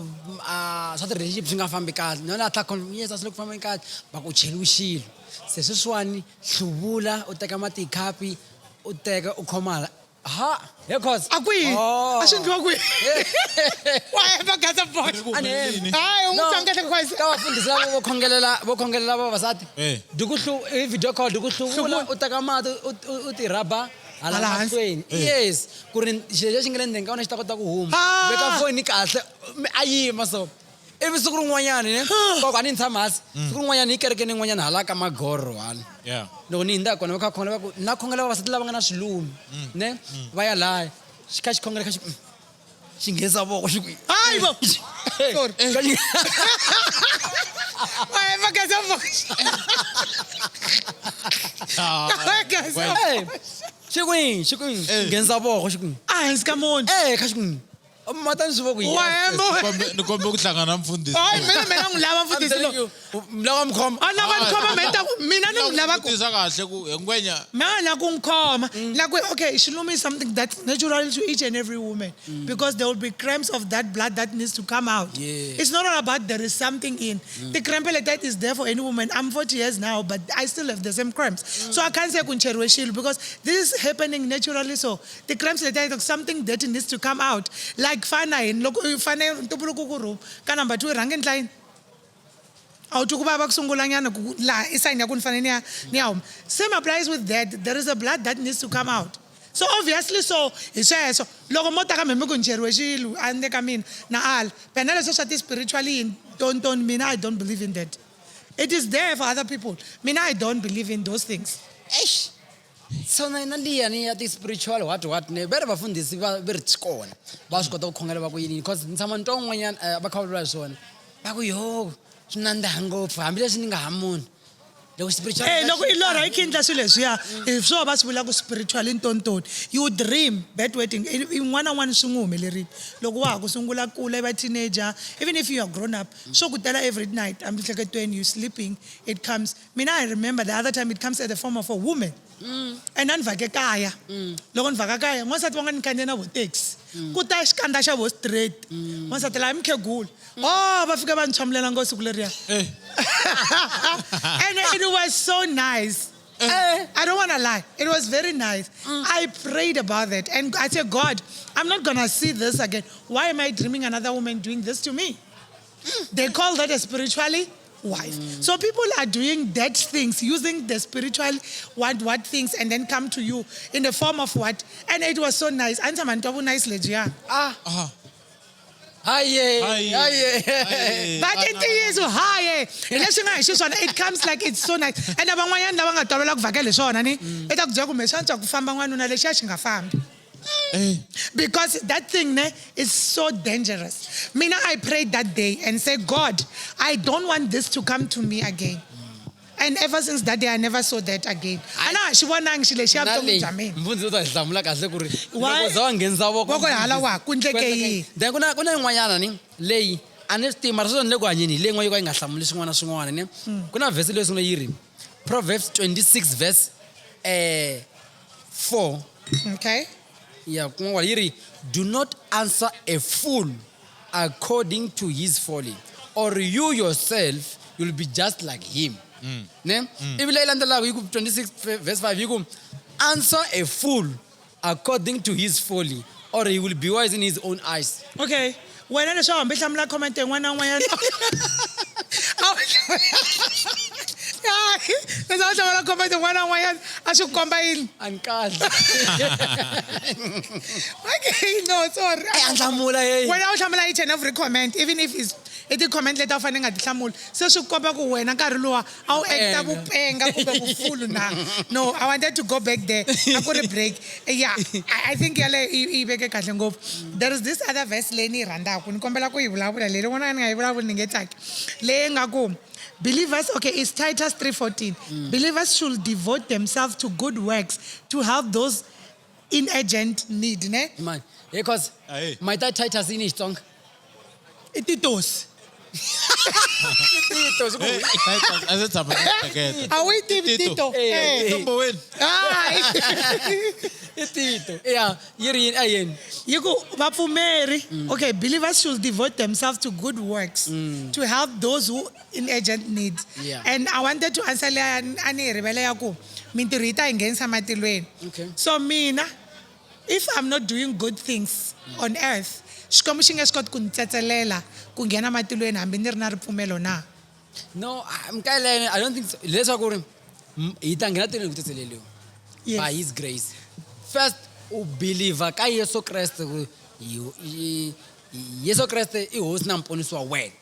ti-relationship swi nga fambi kahle nhwana a tla yes a swi le ku fambeni kahle va ku u cheliwe xilo se sweswiwani hluvula u teka mati hi khapi u teka u khoma here cause
A kwihi? A swi endliwa kwihi? Whatever gets a voice. Hayi ungitongela kwasi.
ka vafundhisi lava vo khongelela vavasati hi video call di ku hluvula u teka mati u ti raba hala mahlweni yes ku ri xilo lexi nga le ndzeni ka wena xi ta kota ku huma veka foni kahle a yima so ivi siku rin'wanyani ne koko a ni tshama hansi siku rin'wanyani hi kerekeni yin'wanyani hala ka magoro wani loko ni hindza kona va kha khongela va ku na khongela vavasati lava nga na swilumi ne va ya laya xi kha xi khongela kha xi nghenisa voko xi
Hayi bo. Sorry. Whatever gets a voice.
xi kwini nghenisa voko xi kwini
Hansi ka munhu.
kha xi kwini matani swi vo ku
ni kombe ku hlangana na mfundhisi
Hayi mina n'wi lava mfundhisi lo.
lava mi khoma
A lava ni khoma mina ni n'wi lava ku.
vutisa kahle ku hi ngwenya
Mina la ku ngikhoma. Like okay, Shilumi is something that's natural to each and every woman because there will be cramps of that blood that needs to come out. It's not all about there is something in. The cramp like that is there for any woman. I'm 40 years now, but I still have the same cramps. So I can't say kuncherwe shilu because this is happening naturally. So the cramps like that, something that needs to come out. Like fana in loko fane ntubuluku ku room ka number 2 rangeni line. Awutukuba bakusungula nyana la isayini yakho nifanele ni ya. Same applies with that. There is a blood that needs to come out. So obviously so isweso loko mota ka meme ku ncheriwe xilu ande ka mina na ala pena leswo swa ti spiritually don't mina I don't believe in that. It is there for other people. Mina I don't believe in those things.
so na liya ni ya ti-spiritual what ne va ri vafundhisi va ri kona va swi kota ku khongela va ku yini because ni tshama ni twa un'wanyana va kha va vula hi swona va ku yo swi nandziha ngopfu hambileswi ni nga ha munhu loko spiritual
Loko i lora i khindla swilo leswiya hi swo va swi vula ku spiritual ntontoni you dream bad wedding n'wana n'wana swi n'wi humelerile loko wa ha ku sungula kula va teenager even if you are grown up swo ku tela every night amhleketweni you sleeping it comes mina I remember the other time it comes at the form of a woman and ni vhake kaya loko ni vhaka kaya n'wansati va nga ni khandziya na vo taxi ku ta xikandza xa vo straight n'wansati laha i mukhegula va fika va ni tshamulela ngo siku leriya was so nice. I don't want to lie. It was very nice. I prayed about it. And I said, God, I'm not going to see this again. Why am I dreaming another woman doing this to me? They call that a spiritually wife. So people are doing dead things, using the spiritual what things, and then come to you in the form of what? And it was so nice. Answer man, nice lady. But it is high. It comes like it's so nice. And because that thing is so dangerous. Mina, I prayed that day and said, God, I don't want this to come to me again. And ever since that day, I never saw that again. She won actually. She have to me. Why?
Then kuna ngwanyana ni leyi anestima mara so nle kwa nyini le ngwayi kwa nga hlamuli swin'wana swin'wana ne kuna verse leyi sungula yiri Proverbs 26 verse 4.
Okay.
Yeah, kunwa yiri, do not answer a fool according to his folly, or you yourself will be just like him. Ne? Ibile ilandela ku 26 verse 5 yiku, answer a fool according to his folly, or he will be wise in his own eyes.
Okay. When I saw him, I'm like commenting one on one. There's also a comment one on one. I should combine. Okay, no, sorry. When I was each and every comment, even if it's a comment letter finding at the Samul, so should come back when I got lower. I'll No, I wanted to go back there. I got a break. Yeah, I think there is this other verse, Lenny Randa. Believers, okay, it's Titus 3:14. Believers should devote themselves to good works to help those in urgent need, ne?
Man, because my dad Titus in his tongue.
Ititos. Are we Tito?
Yeah,
you go, Mary. Okay, believers should devote themselves to good works to help those who in urgent need.
Yeah.
And I wanted to answer
Okay.
So mina, if I'm not doing good things on earth, no,
I don't think so. Let's go.
Yes.
By his grace. First, believer ka Yeso Christ Yeso Christ I host na mponiswa word.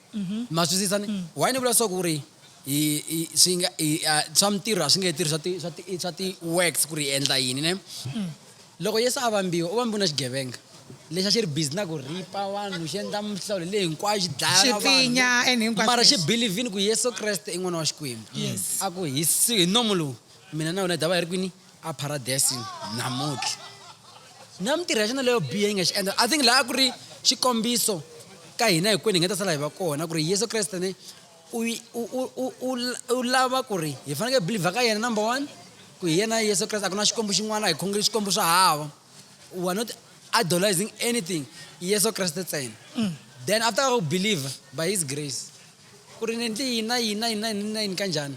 Masuzisana why ne bula so gore singa some tira singa tira sati works kuri endla yini ne. Loko Yeso avambiwa u vambuna xigevenga. Lesha xi ri busy na ku ripa vanhu xi endla mihlawulo leyi hinkwayo xi dlaya vanhu mara xi believe in ku Yeso Kreste I n'wana wa Xikwembu.
Yes.
A ku hi nomu lowu mina na wena dava hi ri kwini a paradise namuntlha na mitirho ya xana leyo biha yi nga xi endla. I think laha ku ri xikombiso ka hina hinkwenu hi nga ta sala hi va kona ku ri Yeso Kreste ne u lava ku ri hi fanekele believe ka yena number 1 ku hi yena Yeso Kreste a ku na xikwembu xin'wana hi khongeli xikwembu swa hava. We are not idolizing anything. Yeso Kreste ntsena. Then after I believe by his grace ku ri nendli yina kanjani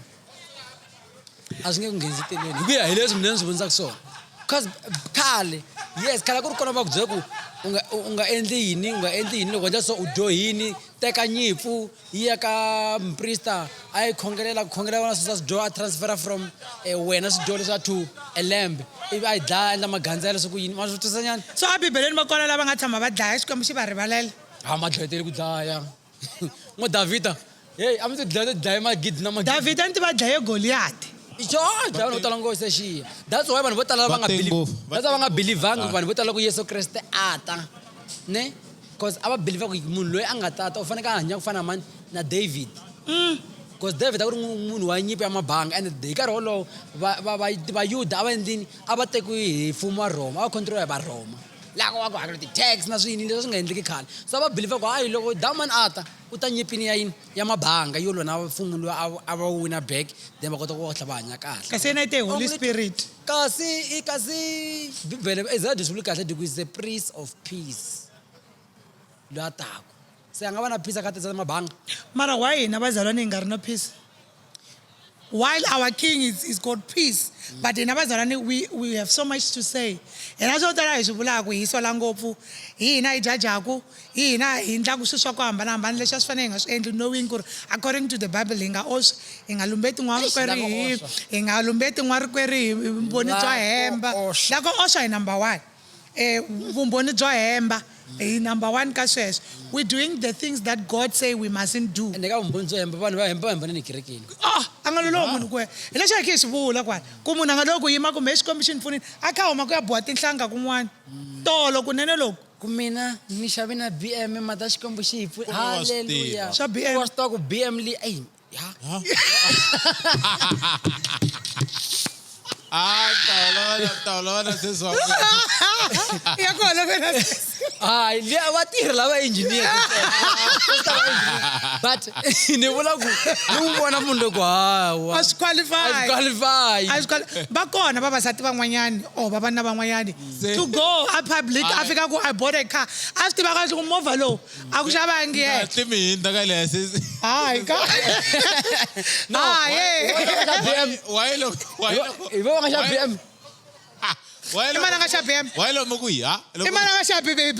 a swi nge ku nghenisi teleni ku ya hi leswi mina ni swi vonisaka swona. Because khale yes khale ku ri kona va ku byela ku u nga endli yini loko endla so u dyohini teka nyimpfu yi ya ka mprista a yi khongelela vona swi swa swi a transfera from wena swidyoho leswa to a lamb ivi a yi dlaya endla magandza ya leswaku yini ma swi twisisa nyana.
So a Bibeleni va kona lava nga tshama va dlaya xikwembu xi va rivalela.
Ma dlayeteli ku dlaya ngo Davida hey a mi ti dlaya magidi na magidi.
Davida ni ti va dlaye Goliath.
Dlaya vo tala ngopfu sexiya. That's why vanhu vo tala va nga believe. That's why va nga believangi vanhu vo tala ku Yeso Kreste ata ne because ava believe ku munhu loyi a nga tata u fanele a hanya ku fana mani na David. Because David a ku ri munhu wa nyimpi ya mabanga and hi nkarhi wolowo va Yuda a va endlini a va tekiwi hi mfumo wa Roma a va control hi va Roma. Lako wa ku hakela ti-tax na swiyini leswi swi nga endleki khale. So va believe ku hayi loko damani ata u ta nyipini ya yini ya mabanga yo lwa na mfumo loyi a va wina back then va kota ku hatla va hanya kahle.
Kasi yena i te Holy Spirit.
Kasi Bibele ezadi swi vuli kahle diku is the prince of peace. Lo atako. Se anga va na peace ka tsa mabanga.
Mara why hina bazalwane hi nga ri na peace? while our king is called peace, but in abazalwane we have so much to say. And as other is bulako isola ngopfu, hina ijajaku, hina hindla kususwa ko hambana hambana leswi a swi fanele hi nga swi endli knowing ku according to the Bible hi nga lumbeti n'warikwerhu hi nga lumbeti n'warikwerhu hi vumbhoni bya hemba. Lako osha hi number 1. Vumbhoni bya hemba. Number 1 ka sweswo. We're doing the things that God say we mustn't do.
Ende ka vumbhoni byo hemba vanhu va hemba ni kerekeni.
Anga lolowo munhu kwe. Hi leswi hi swi vula kwala. Ku munhu anga loko yima kumbe xikombiso ni pfunini a kha huma ku ya boha tinhlanga kun'wana. Tolo kunene loko.
Ku mina ni xave na BM mata xikombo xi hi pfuna. Hallelujah.
Xa BM.
Wa swi tiva ku BM li ya.
Tawla seswa.
Ya kona vela.
Hayi liya va tirhi lava engineer. But ni vula ku ni vona munhu loko hawa.
A swi qualify. Va kona vavasati van'wanyani or vavanuna van'wanyani to go a public a fika ku I bought a car. A swi tiva kahle ku movha lowu a ku xavangi yena.
Timi hinda ka license.
Hayi ka.
Why lo?
Hi va nga xa BM.
Why lo?
Imana nga xa BM.
Why lo mokuyi ha?
Imana nga xa BM.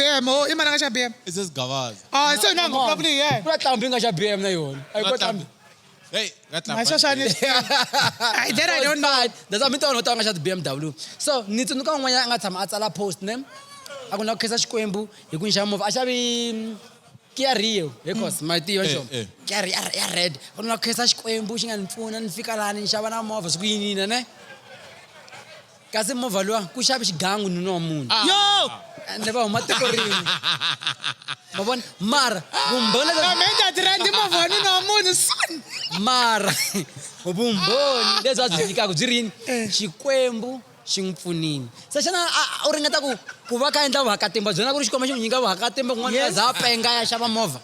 Imana nga xa BM.
This is Gavaz.
So no probably yeah.
Ku tlambi nga xa BM na yona. Ay ko tlambi.
Hey,
I don't know.
That's what I'm talking about BMW. So, ni tsundzuka un'wana a nga tshama a tsala post ne. A ku na ku khensa Xikwembu hi ku nxava movha. A xavi Kia Rio, because my tiva xo. Kia ya red. Ku na ku khensa Xikwembu xi nga ni pfuna ni fika laha ni xava na movha siku yin'wana ne. Kasi movha lowa ku xavi xigangu nuna wa munhu.
Yo!
Ende va huma tiko rin'we. Ma vona mara vumbhoni mara vumbhoni leswi a byi nyikaka byi rini Xikwembu xi n'wi pfunini se xana u ringeta ku va ka endla vuhakatimba byona ku ri xikwembu xi n'wi nyika vuhakatimba kun'wana a za a penga ya xava movha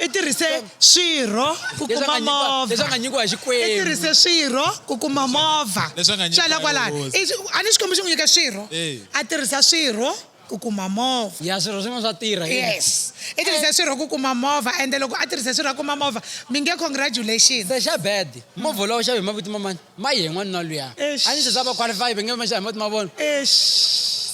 I tirhise swirho ku kuma movha.
leswi a nga nyikiwa hi Xikwembu.
I tirhise swirho ku kuma movha. Xala kwalani. A ni xikombo xi n'wi nyika swirho. A tirhisa swirho ku kuma movha.
Ya swirho swin'wana swa tirha.
Yes. I tirhise swirho ku kuma movha ende loko a tirhise swirho ku kuma movha mi nge congratulations.
Se xa bad movha lowu xavi hi mavito ma mani ma yehe n'wanuna luya. A ni se za va qualify va nge ma xavi hi mavito ma vona.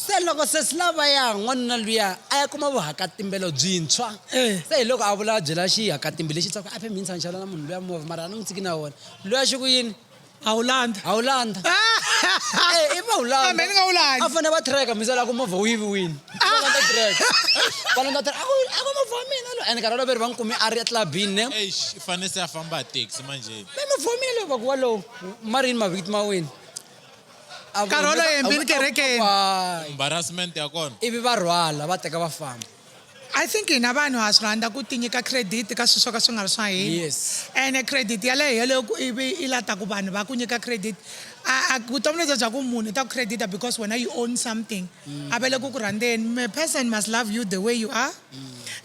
Se loko se silava ya n'wanuna luya a ya kuma vuhakatimbelo byintshwa se hi loko a vula byela xihakatimbi lexi tsaka a phe mi ntshana xala na munhu luya movha mara a ni n'wi tsiki na wona luya xi ku yini a wu landa i va wu landa a fanele va tracker mi sala ku movha wu yiviwini va landa tracker va landa tracker a ku movha wa mina lo ene nkarhi wolowo va n'wi kume a ri etlabini ne
i fanele se a famba taxi manje
me movha wa mina lo va ku walowo marini mavito ma wena
Karolo yembini kerekeni.
Embarrassment ya kona.
Ivi va rhwala va teka va famba.
I think hina vanhu ha swi rhandza ku tinyika credit ka swilo swo ka swi nga ri swa hina.
Yes.
Ene credit yaleyo loko ivi i lata ku vanhu va ku nyika credit vutomi lebyi bya ku munhu i ta ku credita because when you own something a vele ku ku rhandzeni a person must love you the way you are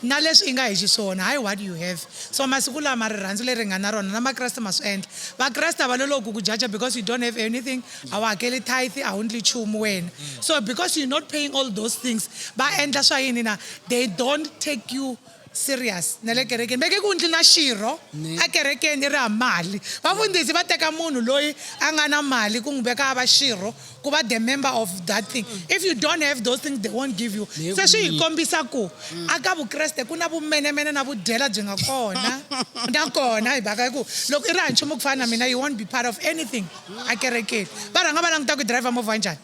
na leswi i nga hi xiswona hayi what you have so masiku lama rirhandzu leri nga na rona na makreste ma swi endla vakreste va loloku ku jaja because you don't have anything a wu hakeli tithe a wu ndli nchumu wena so because you're not paying all those things va endla swa yini na they don't take you serious na le kerekeni veke ku ndli na xirho a kerekeni ri ha mali vafundhisi va teka munhu loyi a nga na mali ku n'wi veka a va xirho ku va the member of that thing if you don't have those things they won't give you se swi hi kombisa ku aka vukreste ku na vumenemene na vudyela byi nga kona na kona hi mhaka ku loko i ri ha nchumu ku fana na mina you won't be part of anything a kerekeni va rhanga va languta ku driver movha njhani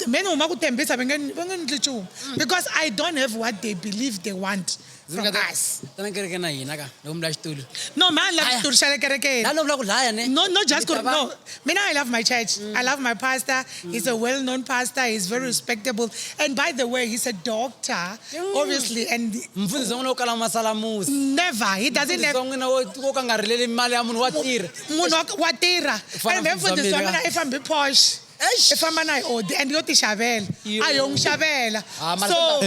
meni huma ku tembisa va nge ndli nchumu because I don't have what they believe they want from us.
Tana kereke na hina ka loko mi la xitulu.
No man, la xitulu xa le kerekeni.
La no vula ku laya ne.
No just no. Mina I love my church. I love my pastor. He's a well-known pastor. He's very respectable. And by the way, he's a doctor, obviously. And
mfundhisi n'wina wo kala masalamusi.
Never. He doesn't have.
Mfundhisi n'wina wo ka nga rileli mali ya munhu wa tirha.
Munhu wa tirha. And mfundhisi wa mina if I'm be posh. If I'm an and you tishavela, I don't shavela.
So,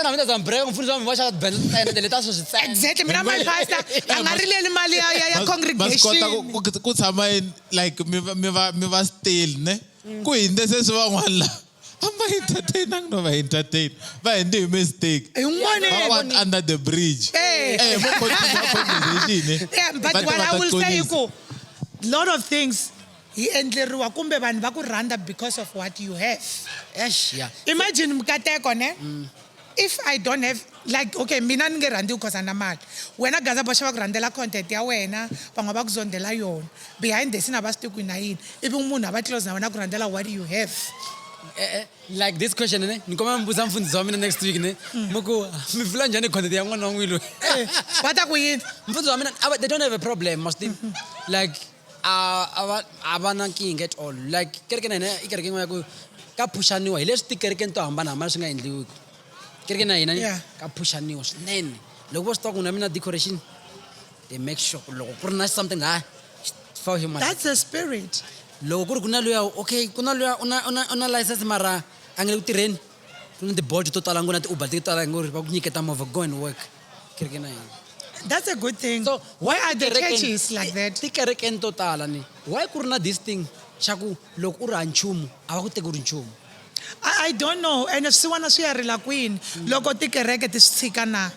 na mina zambreka mfundhisi wami washa band le taso swi
exactly. Mina my pastor, anga rileli mali ya congregation.
Basikota ku tshama like mi va still ne. Ku hinde se swi van'wana la. Amba entertain no va entertain. Va ende mistake.
One
under the bridge.
But what I will say ku lot of things hi endleriwa kumbe vanhu va ku rhandza because of what you have.
Yeah.
Imagine mkateko ne. If I don't have, like, okay, mina ni nge rhandzi because ana mali. Wena Gaza boxa va ku rhandzela content ya wena, van'wana va ku zondela yona. Behind the scene a va swi tivi ku na yini. Ivi munhu a va close na wena ku rhandzela what do you have.
Like this question ne ni koma mbuza mfundisi wa mina next week ne muku mi fila njani content ya n'wana wa n'wina loyi.
Va ta ku yini?
Mfundisi wa mina they don't have a problem must like avana king at all like kereke na ina ikereke ya ku ka pushaniwa hi leswi tikereke to hambanahambana swi nga endliwi kereke na hina
Yeah.
ka pushaniwa swinene loko vo swi tiva ku na mina decoration they make sure loko ku ri na something for him.
That's the spirit.
Loko ku ri ku na loya okay ku na loya una license mara a nge le ku tirheni ku na ti-bolt to tala ngo na ti-uber ti tala ngo ri va ku nyiketa movha go and work kereke na hina.
That's a good thing.
So
why are the
tikereke-
churches like that?
Tikerekeni to tala ni why ku ri na this thing xa ku loko u ri ha nchumu a va ku teki u ri nchumu.
I don't know. And if swin'wana swi ya rila kwini loko tikereke ti swi tshika na.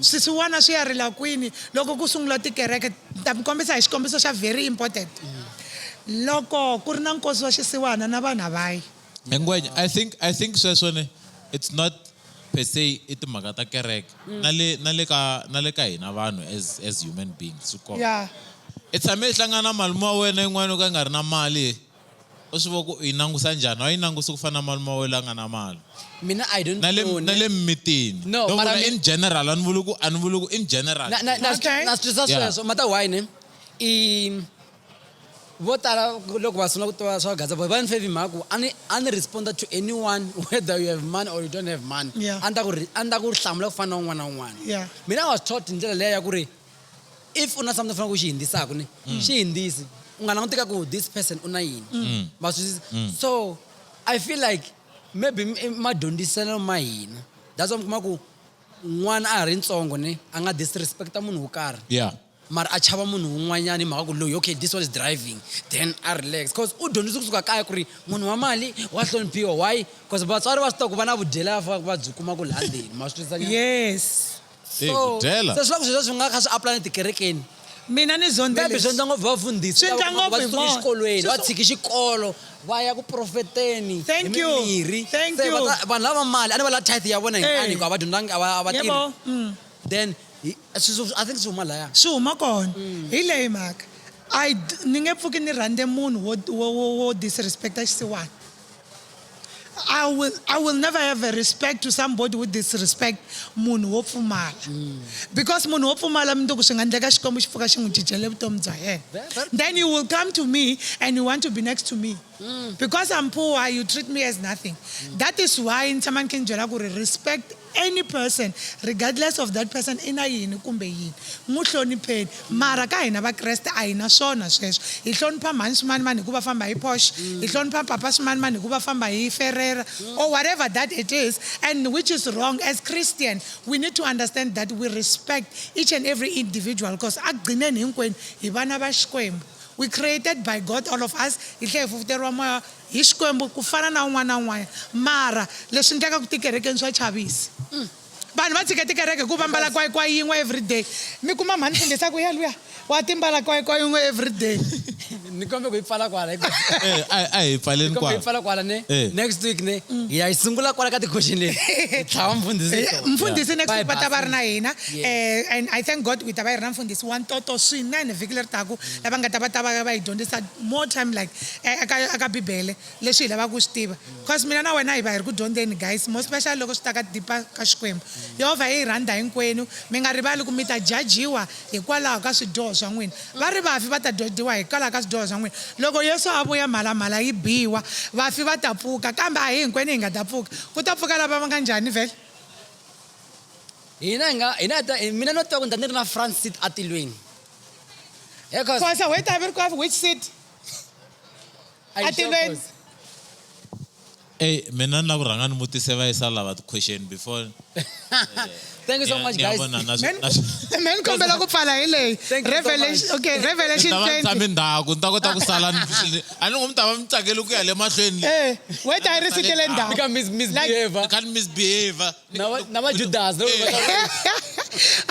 Swin'wana swi ya rila kwini loko ku sungula tikereke ta mi kombisa hi xikombiso xa very important. Loko ku ri na nkosi wa xisiwana na vanhu a va yi.
Ngwenya, I think sweswo ne it's not per se i timhaka ta kereke na le ka hina vanhu as human beings swi kona.
Yeah.
I tshame i hlangana na malume wa wena yin'wana ka nga ri na mali u swi vona ku i langusa njhani a yi langusi ku fana na malume wa wena a nga na mali
Mina I don't
na
know.
le mmitini.
No,
Loko
mara
na in general a ni vuli ku in general.
Okay.
Na switisa sweswo mata why ne vo tala loko va sungula ku tiva swa Gaza va ni favor mhaka ku a ni responda to anyone whether you have money or you don't have money.
Yeah.
A ni ta ku hlamula ku fana na un'wana na un'wana.
Yeah.
Mina I was taught in ndlela leya ya ku ri if una something fanele ku xi hindzisaka ni xi hindzisi u nga languti ka ku this person una yini. Ma swi so I feel like maybe madyondziselo ma hina that's why mi kuma ku n'wana a ha ri ntsongo ne a nga disrespecta munhu wo karhi.
Yeah.
Mara a chava munhu un'wanyana hi mhaka ku loyi okay this one is driving then I relax because u dyondzise kusuka kaya ku ri munhu wa mali wa hloniphiwa why because vatswari va swi tiva ku va na vudyela va byi kuma ku laha ndzeni ma swi twisisa nyana.
Yes.
ku dyela.
se swi lava sweswo swi nga kha swi apply ni tikerekeni
Mina ni zonde
maybe swi endla ngopfu vafundhisi
Swi endla ngopfu
va
hi
tsuka
vona.
exikolweni va tshiki xikolo va ya ku profeteni
Thank you. Thank
Se
you.
vanhu lava mali a ni va la tithe ya vona hinkani ku a va dyondzangi a va tirhi
Yebo.
then I think swi huma laya
Swi huma kona. Hi leyi mhaka. Ni nge pfuki ni rhandze munhu wo disrespecta xisiwana. I will never have a respect to somebody who disrespect munhu wo pfumala. Because munhu wo pfumala mi ku swi nga endleka xikwembu xi pfuka xi n'wi cincele vutomi bya yena. Then you will come to me and you want to be next to me. Because I'm poor, you treat me as nothing. That is why in tshama ni kha ni byela ku ri respect any person regardless of that person ina yini kumbe yini n'wi hlonipheni mara ka hina vakreste a hi na swona sweswo hi hlonipha mhani swimanimani hi ku va famba hi Porsche hi hlonipha papa swimanimani hi ku va famba hi Ferrera or whatever that it is and which is wrong. As Christian we need to understand that we respect each and every individual because akugcineni hinkwenu hi vana va Xikwembu. We created by God all of us hi tlhe hi fufuteriwa moya hi Xikwembu ku fana na un'wana na un'wana mara leswi endleka ku tikerekeni swa chavisa. Vanhu va tshika tikereke ku va mbala kwayikwayi yin'we everyday mi kuma mhani fundisa ku yaluya wa timbala kwayikwayi yin'we everyday.
ni kombe ku yi pfala kwala
A hi pfaleni
kombe yi
kwa.
pfala kwala ne next week ne hi ya yi sungula kwala ka ti-question leti hi tlhava mfundhisi
Mfundhisi next week va ta va ri na hina
Yes.
and I thank God we ta va hi ri na mfundhisi wa ntoto swinene vhiki leri taka lava nga ta va hi dyondzisa more time like eka Bibele leswi hi lavaka ku swi tiva because mina na wena hi va hi ri ku dyondzeni guys more special loko swi ta ka dipa ka Xikwembu. Yehovha hi rhandza hinkwenu mi nga rivali ku mi ta jajiwa hikwalaho ka swidyoho swa n'wina va ri vafi va ta dyojiwa hikwalaho ka swidyoho swa n'wina loko Yeso a vuya mhalamhala yi biwa vafi va ta pfuka kambe a hi hinkwenu hi nga ta pfuka ku ta pfuka lava va nga njhani vhele.
mina no tiva ku ni ta ni ri na front seat atilweni
Khosa wait a minute which seat? Atilweni.
Mina ni la ku rhanga ni vutise va yisa lava question before.
thank you so much guys
Men kombela ku pfala hi leyi.
Thank you so
Revelation
much.
okay Revelation
ta va
20.
tshame ndhaku ni ta kota ku sala a ni ngo mi ta va mi tsakele ku ya le mahlweni.
Wait a ri sitele ndhawu.
Nika misbehave
Can't misbehave.
na ma Judas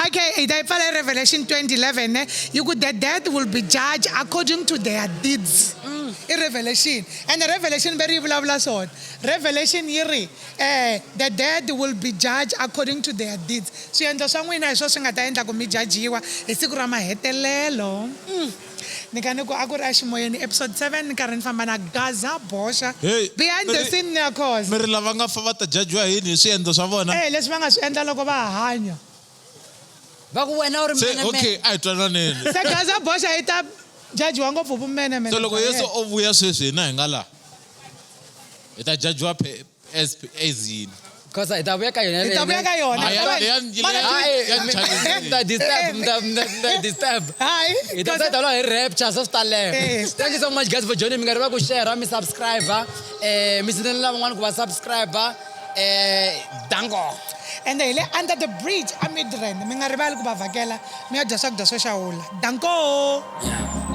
Okay, itayiphala Revelation 20:11. You could, the dead will be judged according to their deeds. In Revelation. And the Revelation very blah blah so. Revelation yiri, the dead will be judged according to their deeds. So yendo sangwina iso singa ta endla ku mi judgiwa hi siku ra mahetelelo. Ni kane ku akuri eximoyeni episode 7 ni karhi ni famba na Gaza Boxa.
Hey,
Behind the scene ya cause.
mi ri lava nga fa va ta judgiwa yini hi swiendlo swa vona
Leswi va nga swi endla loko va hanya.
Va ku wena u ri
se
mene
okay a hi twananeni
Se Gaza Boxa yi ta judgiwa ngopfu vumene mene.
so loko yesu o vuya sweswi hina hi nga laha hi ta judgiwa as yini
because hi ta vuya ka yona
Hi ta vuya ka yona.
disturb
Hayi.
hi ta tseta hi rapture so swi thank you so much guys for joining mi nga riva ku share mi subscribe mi sinela van'wana ku va subscribe dango
And hi le under the bridge a Midrand mi nga rivali ku va vhakela mi ya dya swakudya swo xawula. Danko.